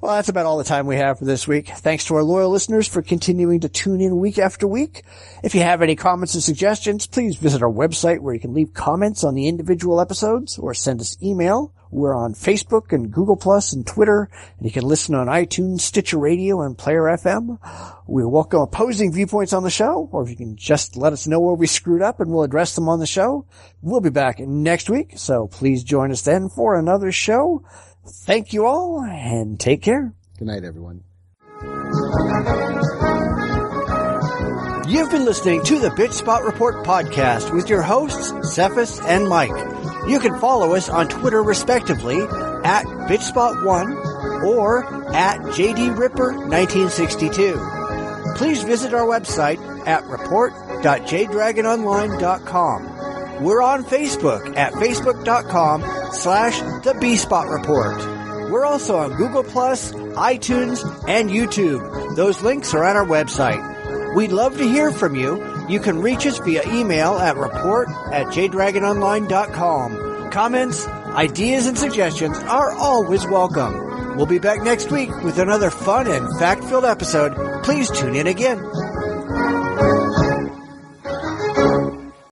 Well, that's about all the time we have for this week. Thanks to our loyal listeners for continuing to tune in week after week. If you have any comments or suggestions, please visit our website where you can leave comments on the individual episodes or send us email. We're on Facebook and Google Plus and Twitter, and you can listen on iTunes, Stitcher Radio, and Player FM. We welcome opposing viewpoints on the show, or if you can just let us know where we screwed up and we'll address them on the show. We'll be back next week, so please join us then for another show. Thank you all, and take care. Good night, everyone. You've been listening to the Bitchspot Report podcast with your hosts, Cephas and Mike. You can follow us on Twitter respectively at Bitchspot1 or at JDRipper1962. Please visit our website at report.jdragononline.com. We're on Facebook at facebook.com/The Bitchspot Report. We're also on Google Plus, iTunes, and YouTube. Those links are at our website. We'd love to hear from you. You can reach us via email at report@jdragononline.com. Comments, ideas, and suggestions are always welcome. We'll be back next week with another fun and fact-filled episode. Please tune in again.